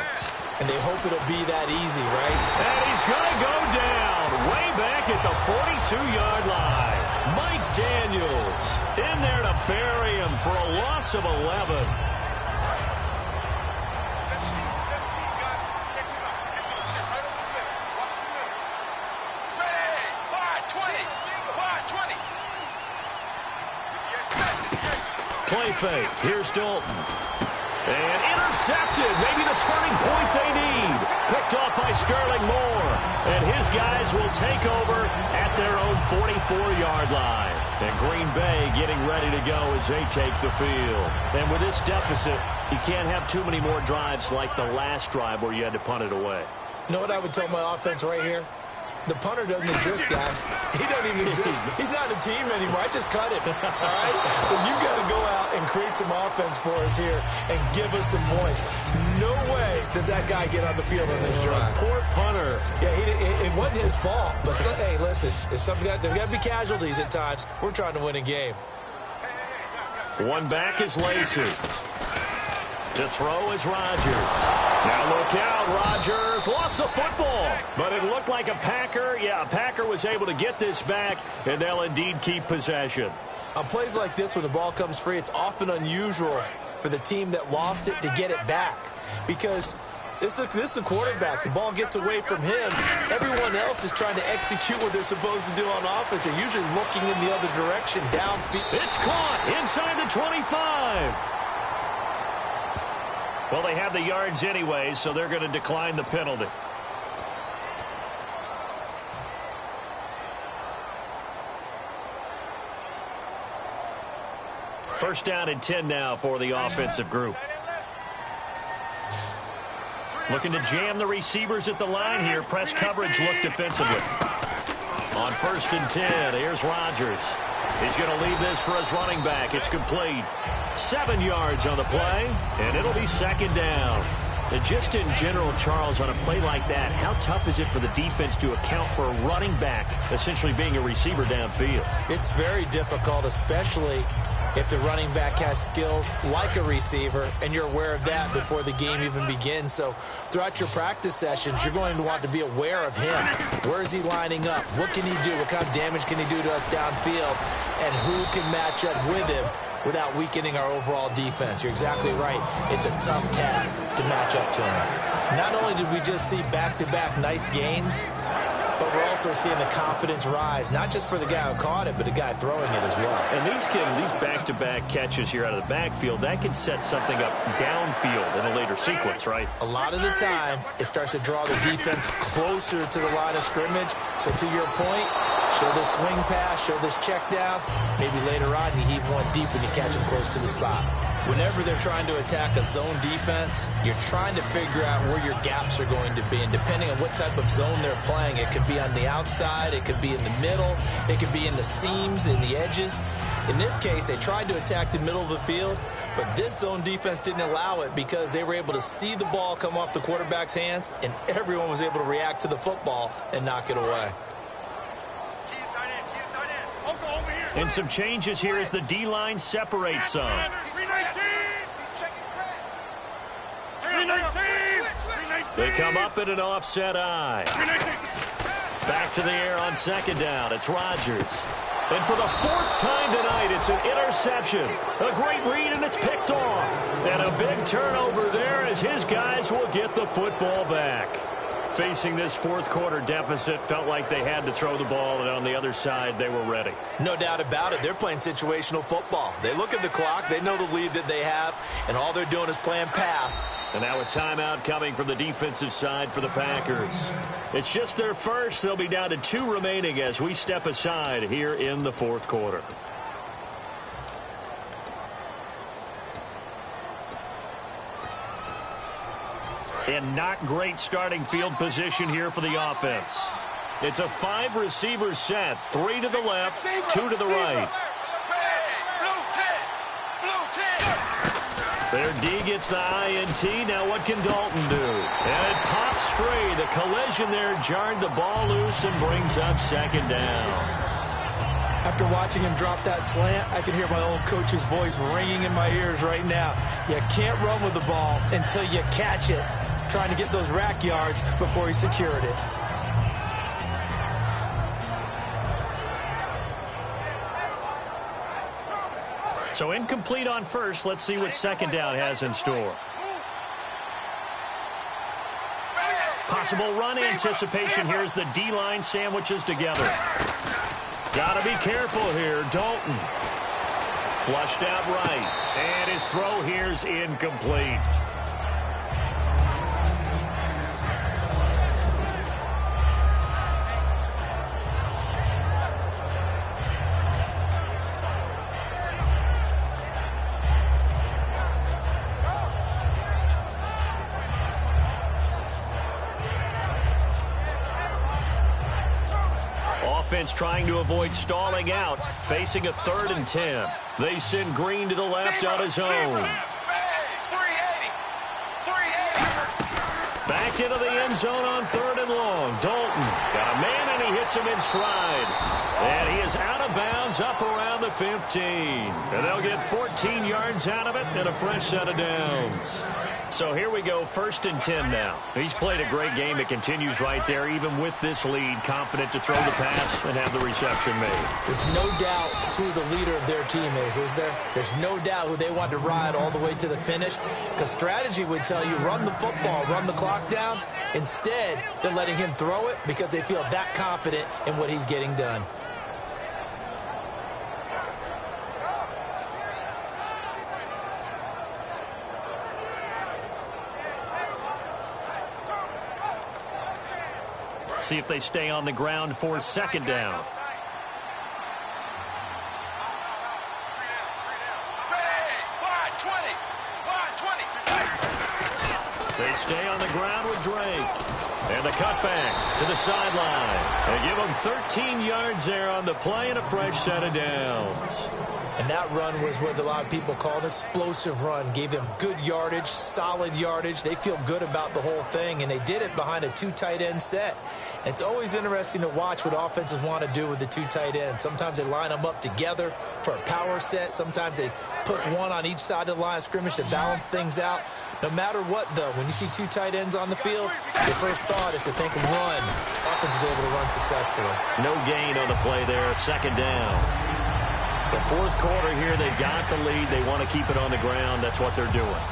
And they hope it'll be that easy, right? And he's going to go down way back at the 42-yard line. Mike Daniels in there to bury him for a loss of 11. Play fake. Here's Dalton. And intercepted. Maybe the turning point they need. Picked off by Sterling Moore. And his guys will take over at their own 44-yard line. And Green Bay getting ready to go as they take the field. And with this deficit, you can't have too many more drives like the last drive where you had to punt it away. You know what I would tell my offense right here? The punter doesn't exist, guys. He doesn't even exist. He's not a team anymore. I just cut him. All right? So you've got to go out and create some offense for us here and give us some points. No way does that guy get on the field on this drive. Poor punter. Yeah, it wasn't his fault. But, hey, listen, there's got to be casualties at times. We're trying to win a game. One back is Lacy. To throw is Rodgers. Now look out, Rodgers lost the football, but it looked like a Packer. Yeah, a Packer was able to get this back, and they'll indeed keep possession. On plays like this, when the ball comes free, it's often unusual for the team that lost it to get it back because this is the quarterback. The ball gets away from him. Everyone else is trying to execute what they're supposed to do on offense. They're usually looking in the other direction, downfield. It's caught inside the 25. Well, they have the yards anyway, so they're going to decline the penalty. First down and 10 now for the offensive group. Looking to jam the receivers at the line here. Press coverage look defensively. On first and 10, here's Rodgers. He's going to leave this for his running back. It's complete. 7 yards on the play, and it'll be second down. And just in general, Charles, on a play like that, how tough is it for the defense to account for a running back essentially being a receiver downfield? It's very difficult, especially if the running back has skills like a receiver, and you're aware of that before the game even begins. So throughout your practice sessions, you're going to want to be aware of him. Where is he lining up? What can he do? What kind of damage can he do to us downfield? And who can match up with him without weakening our overall defense? You're exactly right. It's a tough task to match up to him. Not only did we just see back-to-back nice gains, but we're also seeing the confidence rise, not just for the guy who caught it, but the guy throwing it as well. And these back-to-back catches here out of the backfield, that can set something up downfield in a later sequence, right? A lot of the time, it starts to draw the defense closer to the line of scrimmage. So to your point, show this swing pass, show this check down. Maybe later on, you heave one deep and you catch him close to the spot. Whenever they're trying to attack a zone defense, you're trying to figure out where your gaps are going to be. And depending on what type of zone they're playing, it could be on the outside, it could be in the middle, it could be in the seams, in the edges. In this case, they tried to attack the middle of the field, but this zone defense didn't allow it because they were able to see the ball come off the quarterback's hands, and everyone was able to react to the football and knock it away. And some changes here as the D-line separates some. They come up in an offset eye. Back to the air on second down. It's Rodgers. And for the fourth time tonight, it's an interception. A great read, and it's picked off. And a big turnover there as his guys will get the football back. Facing this fourth quarter deficit, felt like they had to throw the ball, and on the other side, they were ready. No doubt about it. They're playing situational football. They look at the clock. They know the lead that they have, and all they're doing is playing pass. And now a timeout coming from the defensive side for the Packers. It's just their first. They'll be down to 2 remaining as we step aside here in the fourth quarter. And not great starting field position here for the offense. It's a 5-receiver set. 3 to the left, 2 to the right. Their D gets the INT. Now what can Dalton do? And it pops free. The collision there jarred the ball loose and brings up second down. After watching him drop that slant, I can hear my old coach's voice ringing in my ears right now. You can't run with the ball until you catch it. Trying to get those rack yards before he secured it. So incomplete on first. Let's see what second down has in store. Possible run anticipation. Here's the D-line sandwiches together. Got to be careful here. Dalton. Flushed out right. And his throw here's incomplete. Offense trying to avoid stalling out, facing a 3rd and 10. They send Green to the left on his own. Backed into the end zone on 3rd and long. Dalton got a man, and he hits him in stride. And he is out of bounds up around the 15. And they'll get 14 yards out of it and a fresh set of downs. So here we go, 1st and 10 now. He's played a great game. It continues right there, even with this lead, confident to throw the pass and have the reception made. There's no doubt who the leader of their team is there? There's no doubt who they want to ride all the way to the finish, because strategy would tell you run the football, run the clock down. Instead, they're letting him throw it because they feel that confident in what he's getting done. See if they stay on the ground for second down. They They stay on the ground with Drake. And the cutback to the sideline. They give him 13 yards there on the play and a fresh set of downs. And that run was what a lot of people call an explosive run. Gave them good yardage, solid yardage. They feel good about the whole thing, and they did it behind a 2 tight end set. It's always interesting to watch what offenses want to do with the 2 tight ends. Sometimes they line them up together for a power set. Sometimes they put one on each side of the line of scrimmage to balance things out. No matter what, though, when you see 2 tight ends on the field, your first thought is to think run. Offense is able to run successfully. No gain on the play there, second down. The fourth quarter here, they've got the lead. They want to keep it on the ground. That's what they're doing.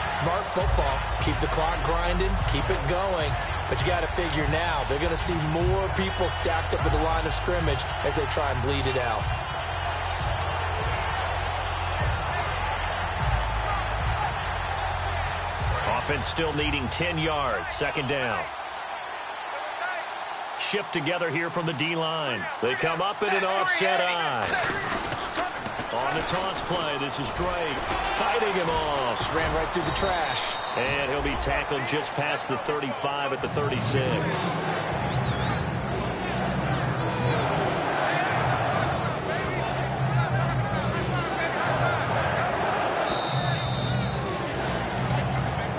Smart football. Keep the clock grinding. Keep it going. But you got to figure now, they're going to see more people stacked up at the line of scrimmage as they try and bleed it out. Offense still needing 10 yards. Second down. Shift together here from the D-line. They come up in an offset eye. On the toss play, this is Drake fighting him off. Just ran right through the trash. And he'll be tackled just past the 35 at the 36.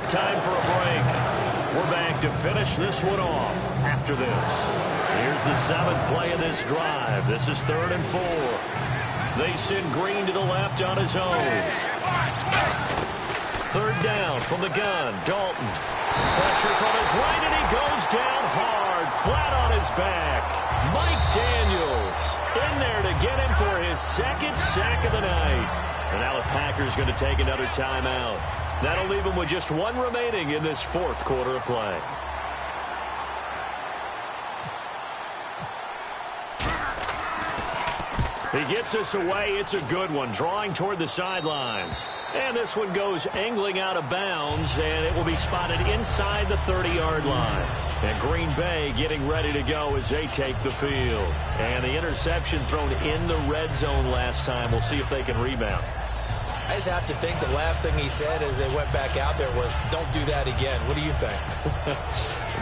Time for a break. We're back to finish this one off after this. Here's the 7th play of this drive. This is 3rd and 4. They send Green to the left on his own. 3rd down from the gun. Dalton. Pressure from his right, and he goes down hard, flat on his back. Mike Daniels in there to get him for his 2nd sack of the night. And now the Packers going to take another timeout. That'll leave him with just 1 remaining in this 4th quarter of play. He gets us away. It's a good one, drawing toward the sidelines. And this one goes angling out of bounds, and it will be spotted inside the 30-yard line. And Green Bay getting ready to go as they take the field. And the interception thrown in the red zone last time. We'll see if they can rebound. I just have to think the last thing he said as they went back out there was, don't do that again. What do you think?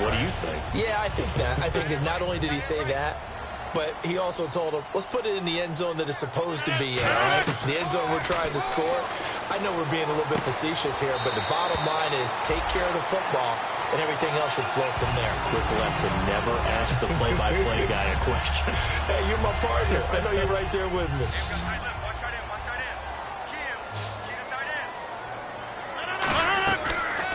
What do you think? Yeah, I think that. I think that not only did he say that, but he also told him, let's put it in the end zone that it's supposed to be in, all right? The end zone we're trying to score. I know we're being a little bit facetious here, but the bottom line is take care of the football, and everything else should flow from there. Quick lesson, never ask the play-by-play guy a question. Hey, you're my partner. I know you're right there with me.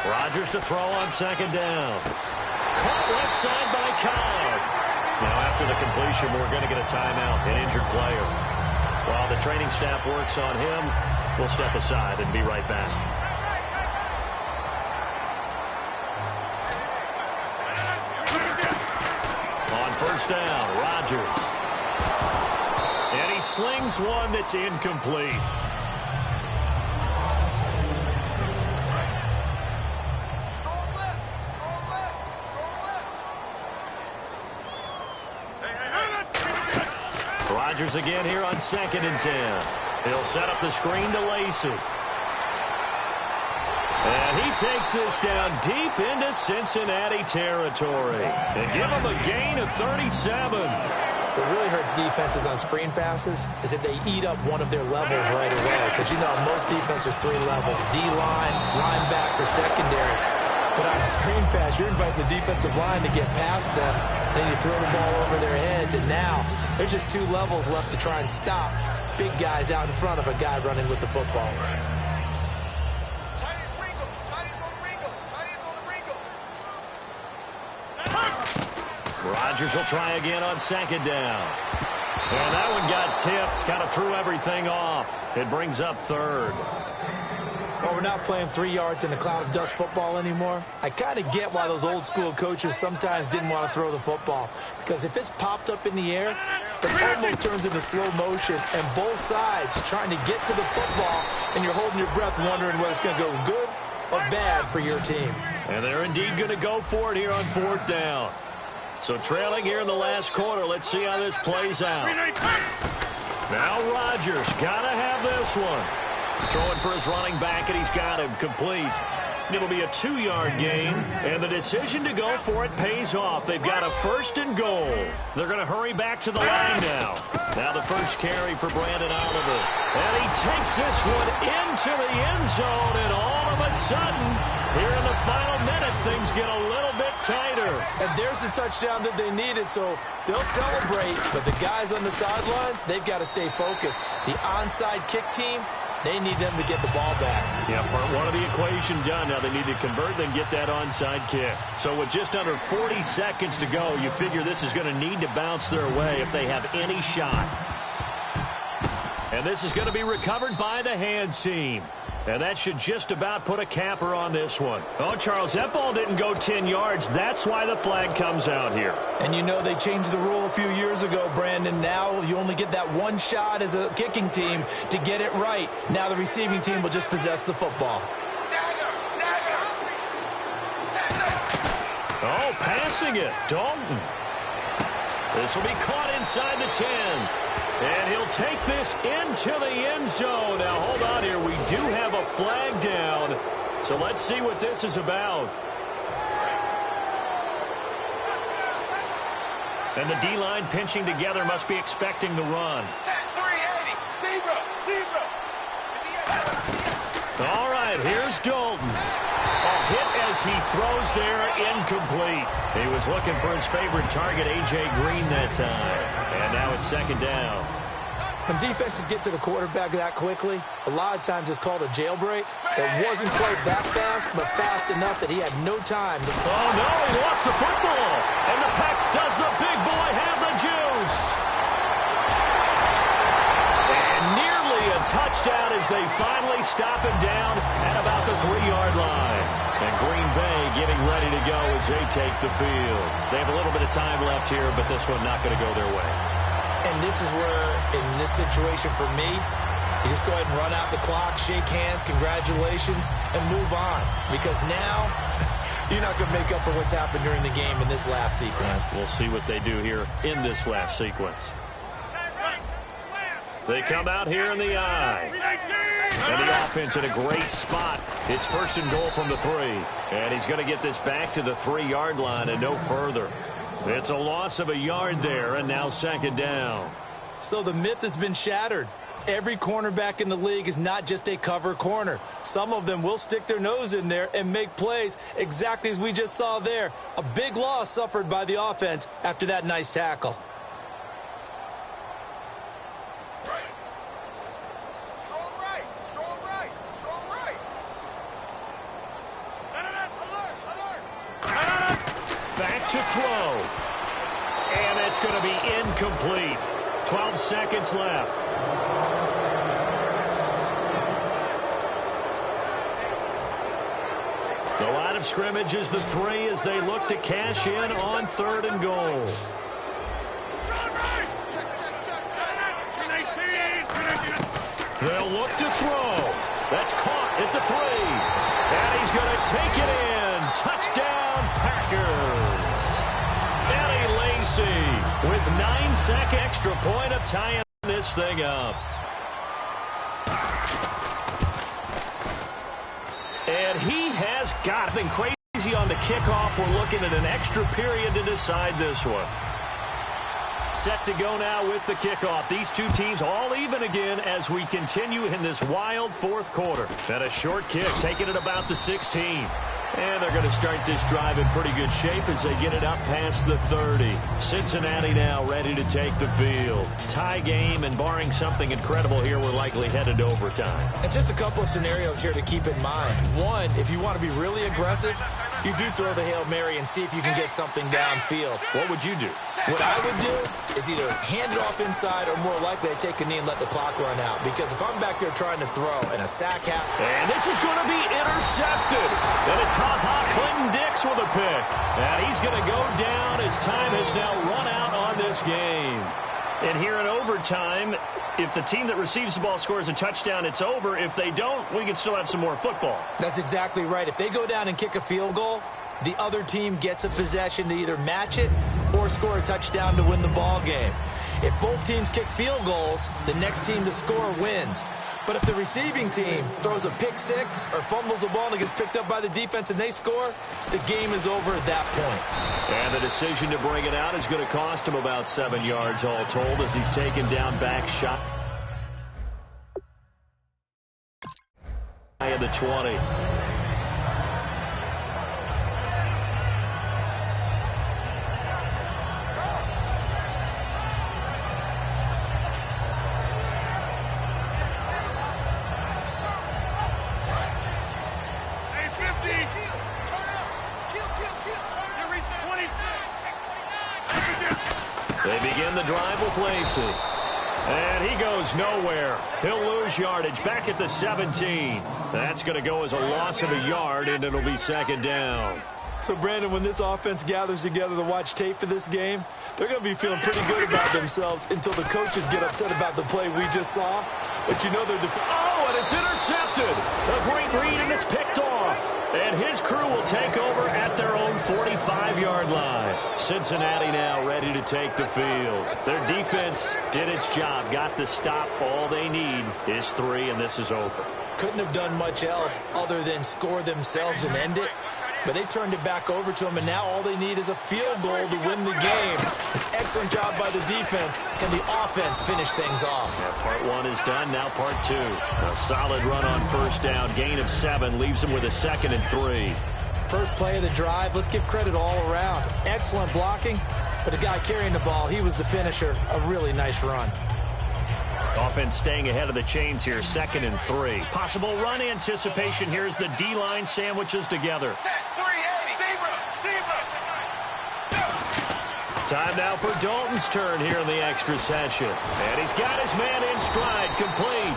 Rodgers to throw on 2nd down. Caught left side by Cobb. Now, after the completion, we're going to get a timeout, an injured player. While the training staff works on him, we'll step aside and be right back. On 1st down, Rodgers. And he slings one that's incomplete. Rodgers again here on 2nd and 10. He'll set up the screen to Lacey. And he takes this down deep into Cincinnati territory. They give him a gain of 37. What really hurts defenses on screen passes is that they eat up one of their levels right away. Because, you know, most defenses, 3 levels. D-line, linebacker, secondary. But on a screen pass, you're inviting the defensive line to get past them. Then you throw the ball over their heads. And now there's just 2 levels left to try and stop big guys out in front of a guy running with the football. Rodgers will try again on 2nd down. And that one got tipped, kind of threw everything off. It brings up 3rd. Well, we're not playing 3 yards in a cloud of dust football anymore. I kind of get why those old school coaches sometimes didn't want to throw the football. Because if it's popped up in the air, it almost turns into slow motion. And both sides trying to get to the football, and you're holding your breath wondering whether it's going to go good or bad for your team. And they're indeed going to go for it here on 4th down. So trailing here in the last quarter, let's see how this plays out. Now Rodgers got to have this one. Throwing for his running back, and he's got him complete. It'll be a 2-yard gain, and the decision to go for it pays off. They've got a 1st and goal. They're going to hurry back to the line now. Now the first carry for Brandon Oliver. And he takes this one into the end zone, and all of a sudden, here in the final minute, things get a little bit tighter. And there's the touchdown that they needed, so they'll celebrate. But the guys on the sidelines, they've got to stay focused. The onside kick team, they need them to get the ball back. Yeah, part one of the equation done. Now they need to convert, then get that onside kick. So with just under 40 seconds to go, you figure this is going to need to bounce their way if they have any shot. And this is going to be recovered by the hands team. And that should just about put a capper on this one. Oh, Charles, that ball didn't go 10 yards. That's why the flag comes out here. And you know they changed the rule a few years ago, Brandon. Now you only get that one shot as a kicking team to get it right. Now the receiving team will just possess the football. Oh, passing it. Dalton. This will be caught inside the 10. And he'll take this into the end zone. Now, hold on here. We do have a flag down. So let's see what this is about. And the D-line pinching together must be expecting the run. All right, here's Dalton. A hit as he throws there, incomplete. He was looking for his favorite target, A.J. Green, that time. And now it's 2nd down. When defenses get to the quarterback that quickly, a lot of times it's called a jailbreak. It wasn't quite that fast, but fast enough that he had no time to... Oh, no, he lost the football. And the Pack does the big boy have the juice. And nearly a touchdown as they finally stop him down at about the 3-yard line. And Green Bay getting ready to go as they take the field. They have a little bit of time left here, but this one not going to go their way. And this is where, in this situation for me, you just go ahead and run out the clock, shake hands, congratulations, and move on. Because now, you're not going to make up for what's happened during the game in this last sequence. We'll see what they do here in this last sequence. They come out here in the eye. And the offense in a great spot. It's 1st and goal from the 3. And he's going to get this back to the 3-yard line and no further. It's a loss of a yard there, and now 2nd down. So the myth has been shattered. Every cornerback in the league is not just a cover corner. Some of them will stick their nose in there and make plays exactly as we just saw there. A big loss suffered by the offense after that nice tackle. Back to throw. And it's going to be incomplete. 12 seconds left. The line of scrimmage is the 3 as they look to cash in on 3rd and goal. They'll look to throw. That's caught at the 3. And he's going to take it in. Touchdown, Packers. Eddie Lacy with 9-second extra point of tying this thing up. And he has got them crazy on the kickoff. We're looking at an extra period to decide this one. Set to go now with the kickoff. These two teams all even again as we continue in this wild 4th quarter. And a short kick taking it about the 16. And they're going to start this drive in pretty good shape as they get it up past the 30. Cincinnati now ready to take the field. Tie game, and barring something incredible here, we're likely headed to overtime. And just a couple of scenarios here to keep in mind. One, if you want to be really aggressive, you do throw the Hail Mary and see if you can get something downfield. What would you do? What I would do is either hand it off inside or more likely I take a knee and let the clock run out. Because if I'm back there trying to throw and a sack happens. And this is going to be intercepted. And it's Clinton Dix with a pick. And he's going to go down as time has now run out on this game. And here in overtime, if the team that receives the ball scores a touchdown, it's over. If they don't, we can still have some more football. That's exactly right. If they go down and kick a field goal, the other team gets a possession to either match it or score a touchdown to win the ball game. If both teams kick field goals, the next team to score wins. But if the receiving team throws a pick six or fumbles the ball and it gets picked up by the defense and they score, the game is over at that point. And the decision to bring it out is going to cost him about 7 yards all told as he's taken down back shot at the 20. They begin the drive with Lacey. And he goes nowhere. He'll lose yardage back at the 17. That's going to go as a loss of a yard, and it'll be second down. So, Brandon, when this offense gathers together to watch tape for this game, they're going to be feeling pretty good about themselves until the coaches get upset about the play we just saw. But you know they're... Oh, and it's intercepted. A great read, and it's picked off. And his crew will take over at their own 45-yard line. Cincinnati now ready to take the field. Their defense did its job, got the stop. All they need is 3, and this is over. Couldn't have done much else other than score themselves and end it. But they turned it back over to them, and now all they need is a field goal to win the game. An excellent job by the defense. Can the offense finish things off? Yeah, part 1 is done, now part 2. A solid run on first down. Gain of 7 leaves them with a 2nd and 3. First play of the drive, let's give credit all around. Excellent blocking, but the guy carrying the ball, he was the finisher. A really nice run. Offense staying ahead of the chains here, 2nd and 3. Possible run anticipation here as the D-line sandwiches together. Time now for Dalton's turn here in the extra session. And he's got his man in stride, complete.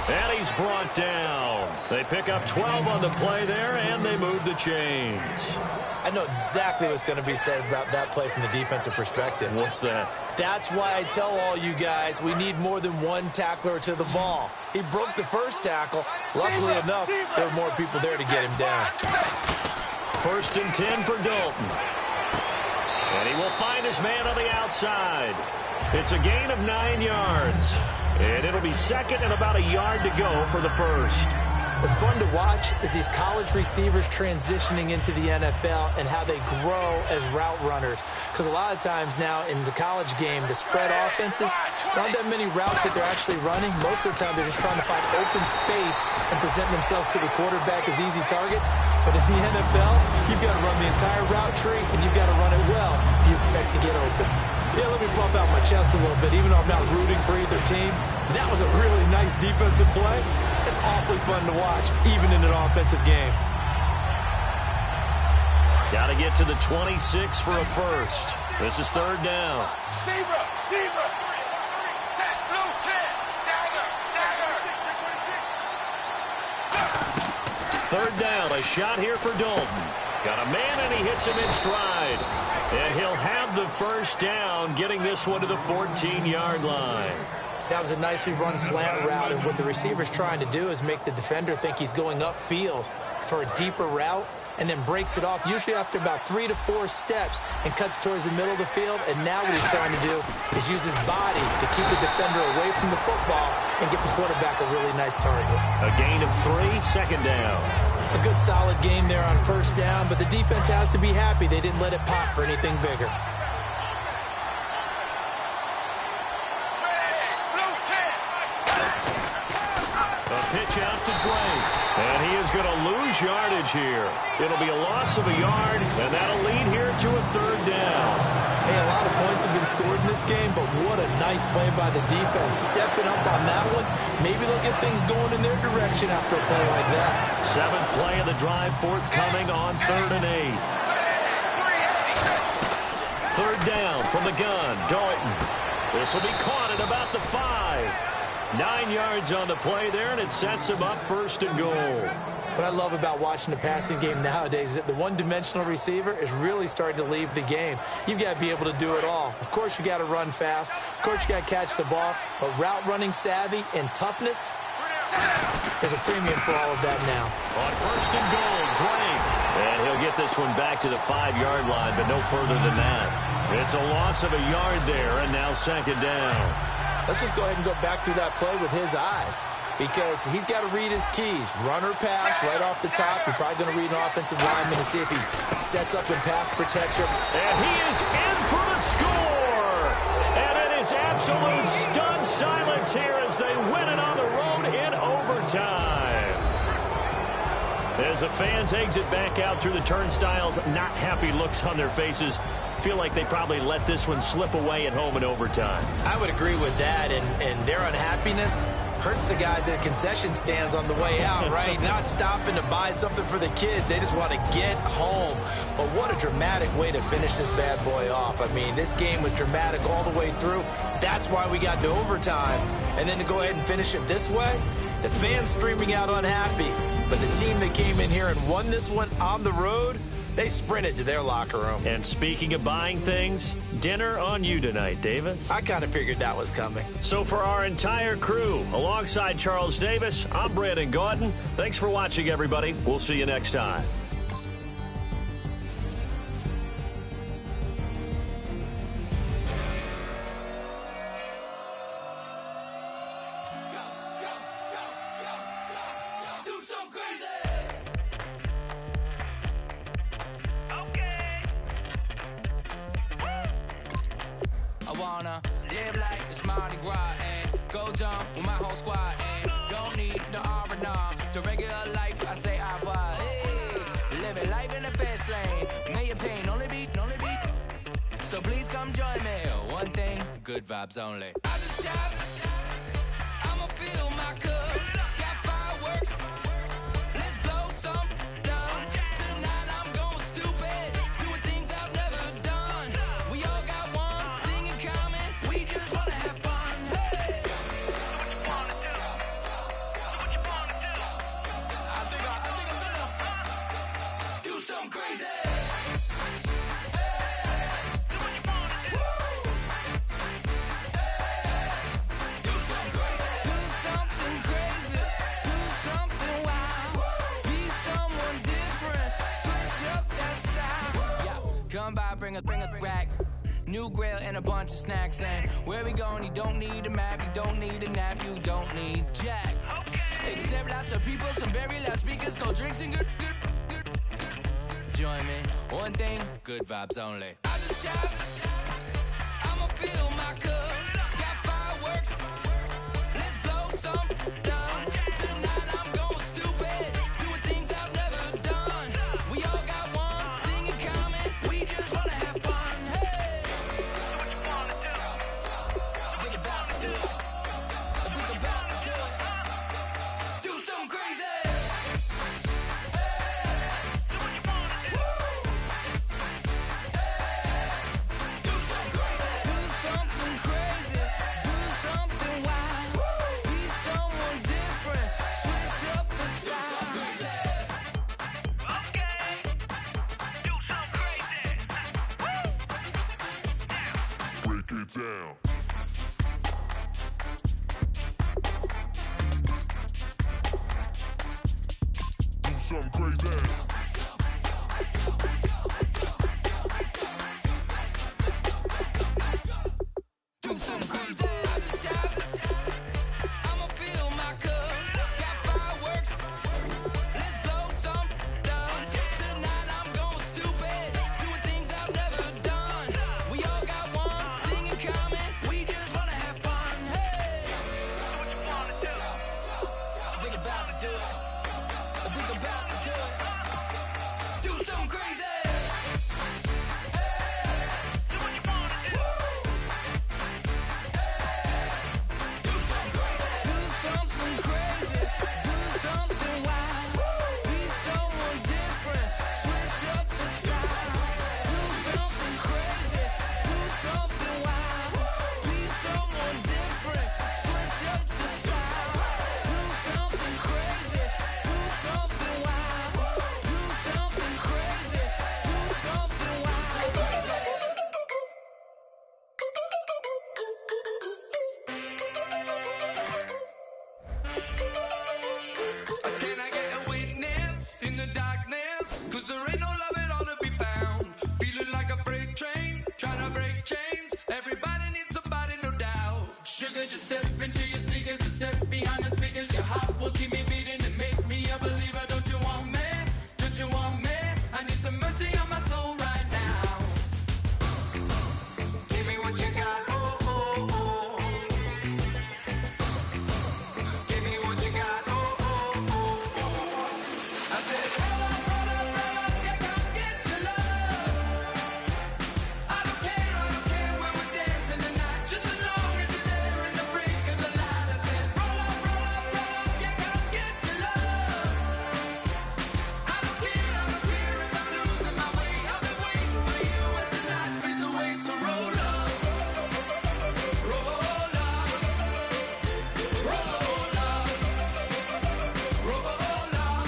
And he's brought down. They pick up 12 on the play there, and they move the chains. I know exactly what's going to be said about that play from the defensive perspective. What's that? That's why I tell all you guys we need more than one tackler to the ball. He broke the first tackle. Luckily enough, there were more people there to get him down. 1st and 10 for Dalton. And he will find his man on the outside. It's a gain of 9 yards. And it'll be 2nd and about a yard to go for the first. What's fun to watch is these college receivers transitioning into the NFL and how they grow as route runners. Because a lot of times now in the college game, the spread offenses, there aren't that many routes that they're actually running. Most of the time they're just trying to find open space and present themselves to the quarterback as easy targets. But in the NFL, you've got to run the entire route tree, and you've got to run it well if you expect to get open. Yeah, let me puff out my chest a little bit, even though I'm not rooting for either team. That was a really nice defensive play. It's awfully fun to watch, even in an offensive game. Got to get to the 26 for a first. This is 3rd down. Zebra! Set, blue 10, dagger! 3rd down, a shot here for Dalton. Got a man, and he hits him in stride. And he'll have the first down, getting this one to the 14-yard line. That was a nicely run slant route, and what the receiver's trying to do is make the defender think he's going upfield for a deeper route, and then breaks it off, usually after about 3 to 4 steps, and cuts towards the middle of the field. And now what he's trying to do is use his body to keep the defender away from the football and get the quarterback a really nice target. A gain of 3, 2nd down. A good solid game there on first down, but the defense has to be happy they didn't let it pop for anything bigger. A pitch out to Drake. And he is going to lose yardage here. It'll be a loss of a yard, and that'll lead here to a 3rd down. Hey, a lot of points have been scored in this game, but what a nice play by the defense. Stepping up on that one, maybe they'll get things going in their direction after a play like that. 7th play of the drive forthcoming on 3rd and 8. 3rd down from the gun, Dalton. This will be caught at about the 5. 9 yards on the play there, and it sets him up 1st and goal. What I love about watching the passing game nowadays is that the one-dimensional receiver is really starting to leave the game. You've got to be able to do it all. Of course, you got to run fast. Of course, you got to catch the ball. But route running savvy and toughness, there's a premium for all of that now. On 1st and goal, Drake. And he'll get this one back to the 5-yard line, but no further than that. It's a loss of a yard there, and now second down. Let's just go ahead and go back through that play with his eyes, because he's got to read his keys. Run or pass right off the top. You're probably going to read an offensive lineman to see if he sets up in pass protection. And he is in for the score. And it is absolute stunned silence here as they win it on the road in overtime. As the fans exit back out through the turnstiles, not happy looks on their faces. Feel like they probably let this one slip away at home in overtime. I would agree with that, and their unhappiness hurts the guys at concession stands on the way out, right? Not stopping to buy something for the kids. They just want to get home. But what a dramatic way to finish this bad boy off. I mean, this game was dramatic all the way through. That's why we got to overtime. And then to go ahead and finish it this way, the fans streaming out unhappy. But the team that came in here and won this one on the road, they sprinted to their locker room. And speaking of buying things, dinner on you tonight, Davis. I kind of figured that was coming. So for our entire crew, alongside Charles Davis, I'm Brandon Gaudin. Thanks for watching, everybody. We'll see you next time. Live like it's Mardi Gras and go dumb with my whole squad and don't need the R&R to regular life. I say au revoir. Hey, living life in the fast lane. May your pain only be. So please come join me. One thing, good vibes only. I just tapped. I'ma fill my cup. Got fireworks. Let's blow some down. Tonight I'm going stupid. Doing things I've never done. We all got one thing in common. We just wanna have fun. Hey. Do what you wanna do. Do what you wanna do. I think I'm gonna do something crazy. Come by, bring a rack. New grill and a bunch of snacks. And where we going, you don't need a map, you don't need a nap, you don't need jack. Except lots of people, some very loud speakers, cold drinks and good. Join me, one thing, good vibes only. I just tapped, I'ma fill my cup. Got fireworks, let's blow some down. Tonight I'm going stupid, doing things I've never done. We all got one thing in common, we just wanna have fun. Hey, do what you wanna do. Think about to do it. Think about to do it. Do something crazy. Down. Do something crazy. Do something crazy. I just tapped. I'ma fill my cup. Got fireworks. Let's blow some down. Tonight I'm going stupid. Doing things I've never done. We all got one thing in common. We just wanna have fun. Hey, do what you wanna do. Think about to do it. Think about to do it. step into your sneakers and step behind the speakers. Your heart will keep me beating and make me a believer. Don't you want me? Don't you want me? I need some mercy on my soul right now. Give me what you got, oh, oh, oh. Give me what you got, oh, oh, oh, oh. I said, roll up, yeah, come get your love. I don't care when we're dancing tonight, just as long as you're there in the break of the light. I said, roll up, yeah, come get your love. I don't care if I'm losing my way. I've been waiting for you as the night fades away. So roll up, roll up, roll up, roll up.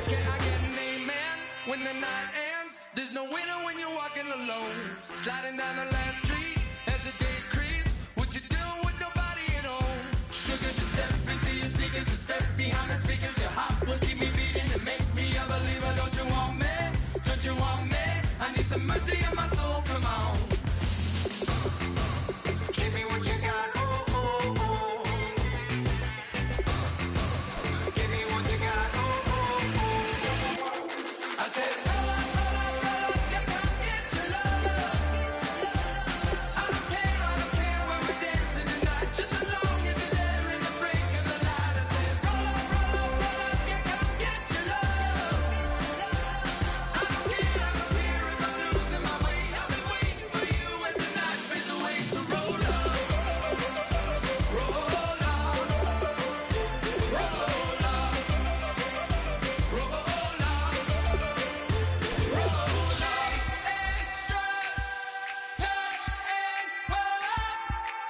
Can I get an amen when the night ends? There's no winner when you're walking alone. Sliding down the last street as the day creeps. What you doing with nobody at home? Sugar, just step into your sneakers and step behind the speakers. Your heart will keep me beating and make me a believer. Don't you want me? Don't you want me? I need some mercy on my soul. Come on. Give me what you got. Oh, oh, oh. Give me what you got. Oh, oh, oh. I said, roll up, yeah, come get your love. I don't care when we're dancing tonight, just as long as you're there in the break of the light. I said, roll up, yeah, come get your love. I don't care if I'm losing my way. I've been waiting for you as the night fades away. So roll up, roll up, roll up, roll up. Extra, touch and pull up,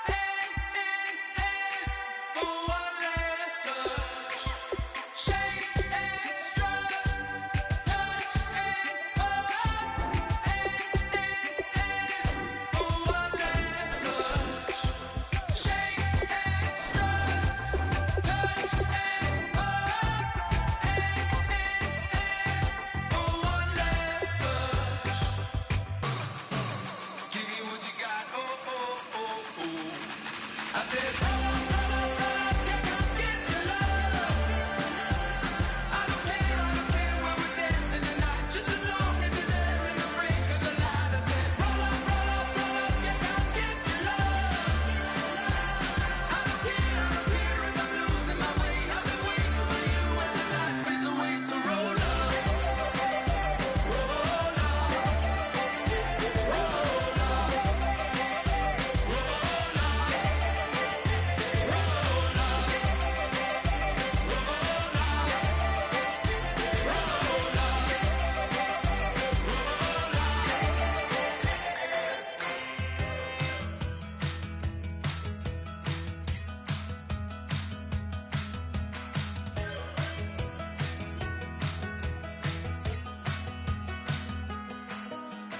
hand in hand for one last touch. Shake extra, touch and pull up, hand in hand for one last touch. Shake extra, touch and pull up, hand in hand for one last touch. Give me what you got, oh, oh, oh, oh. I said, roll up, yeah, come get your love. I don't care when we're dancing tonight, just as long as you're there in the break of the light. I said, roll up, yeah, come get your love. I don't care if I'm losing my way. I've been waiting for you as the night fades away. So roll up, roll up, roll up, roll up.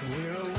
We're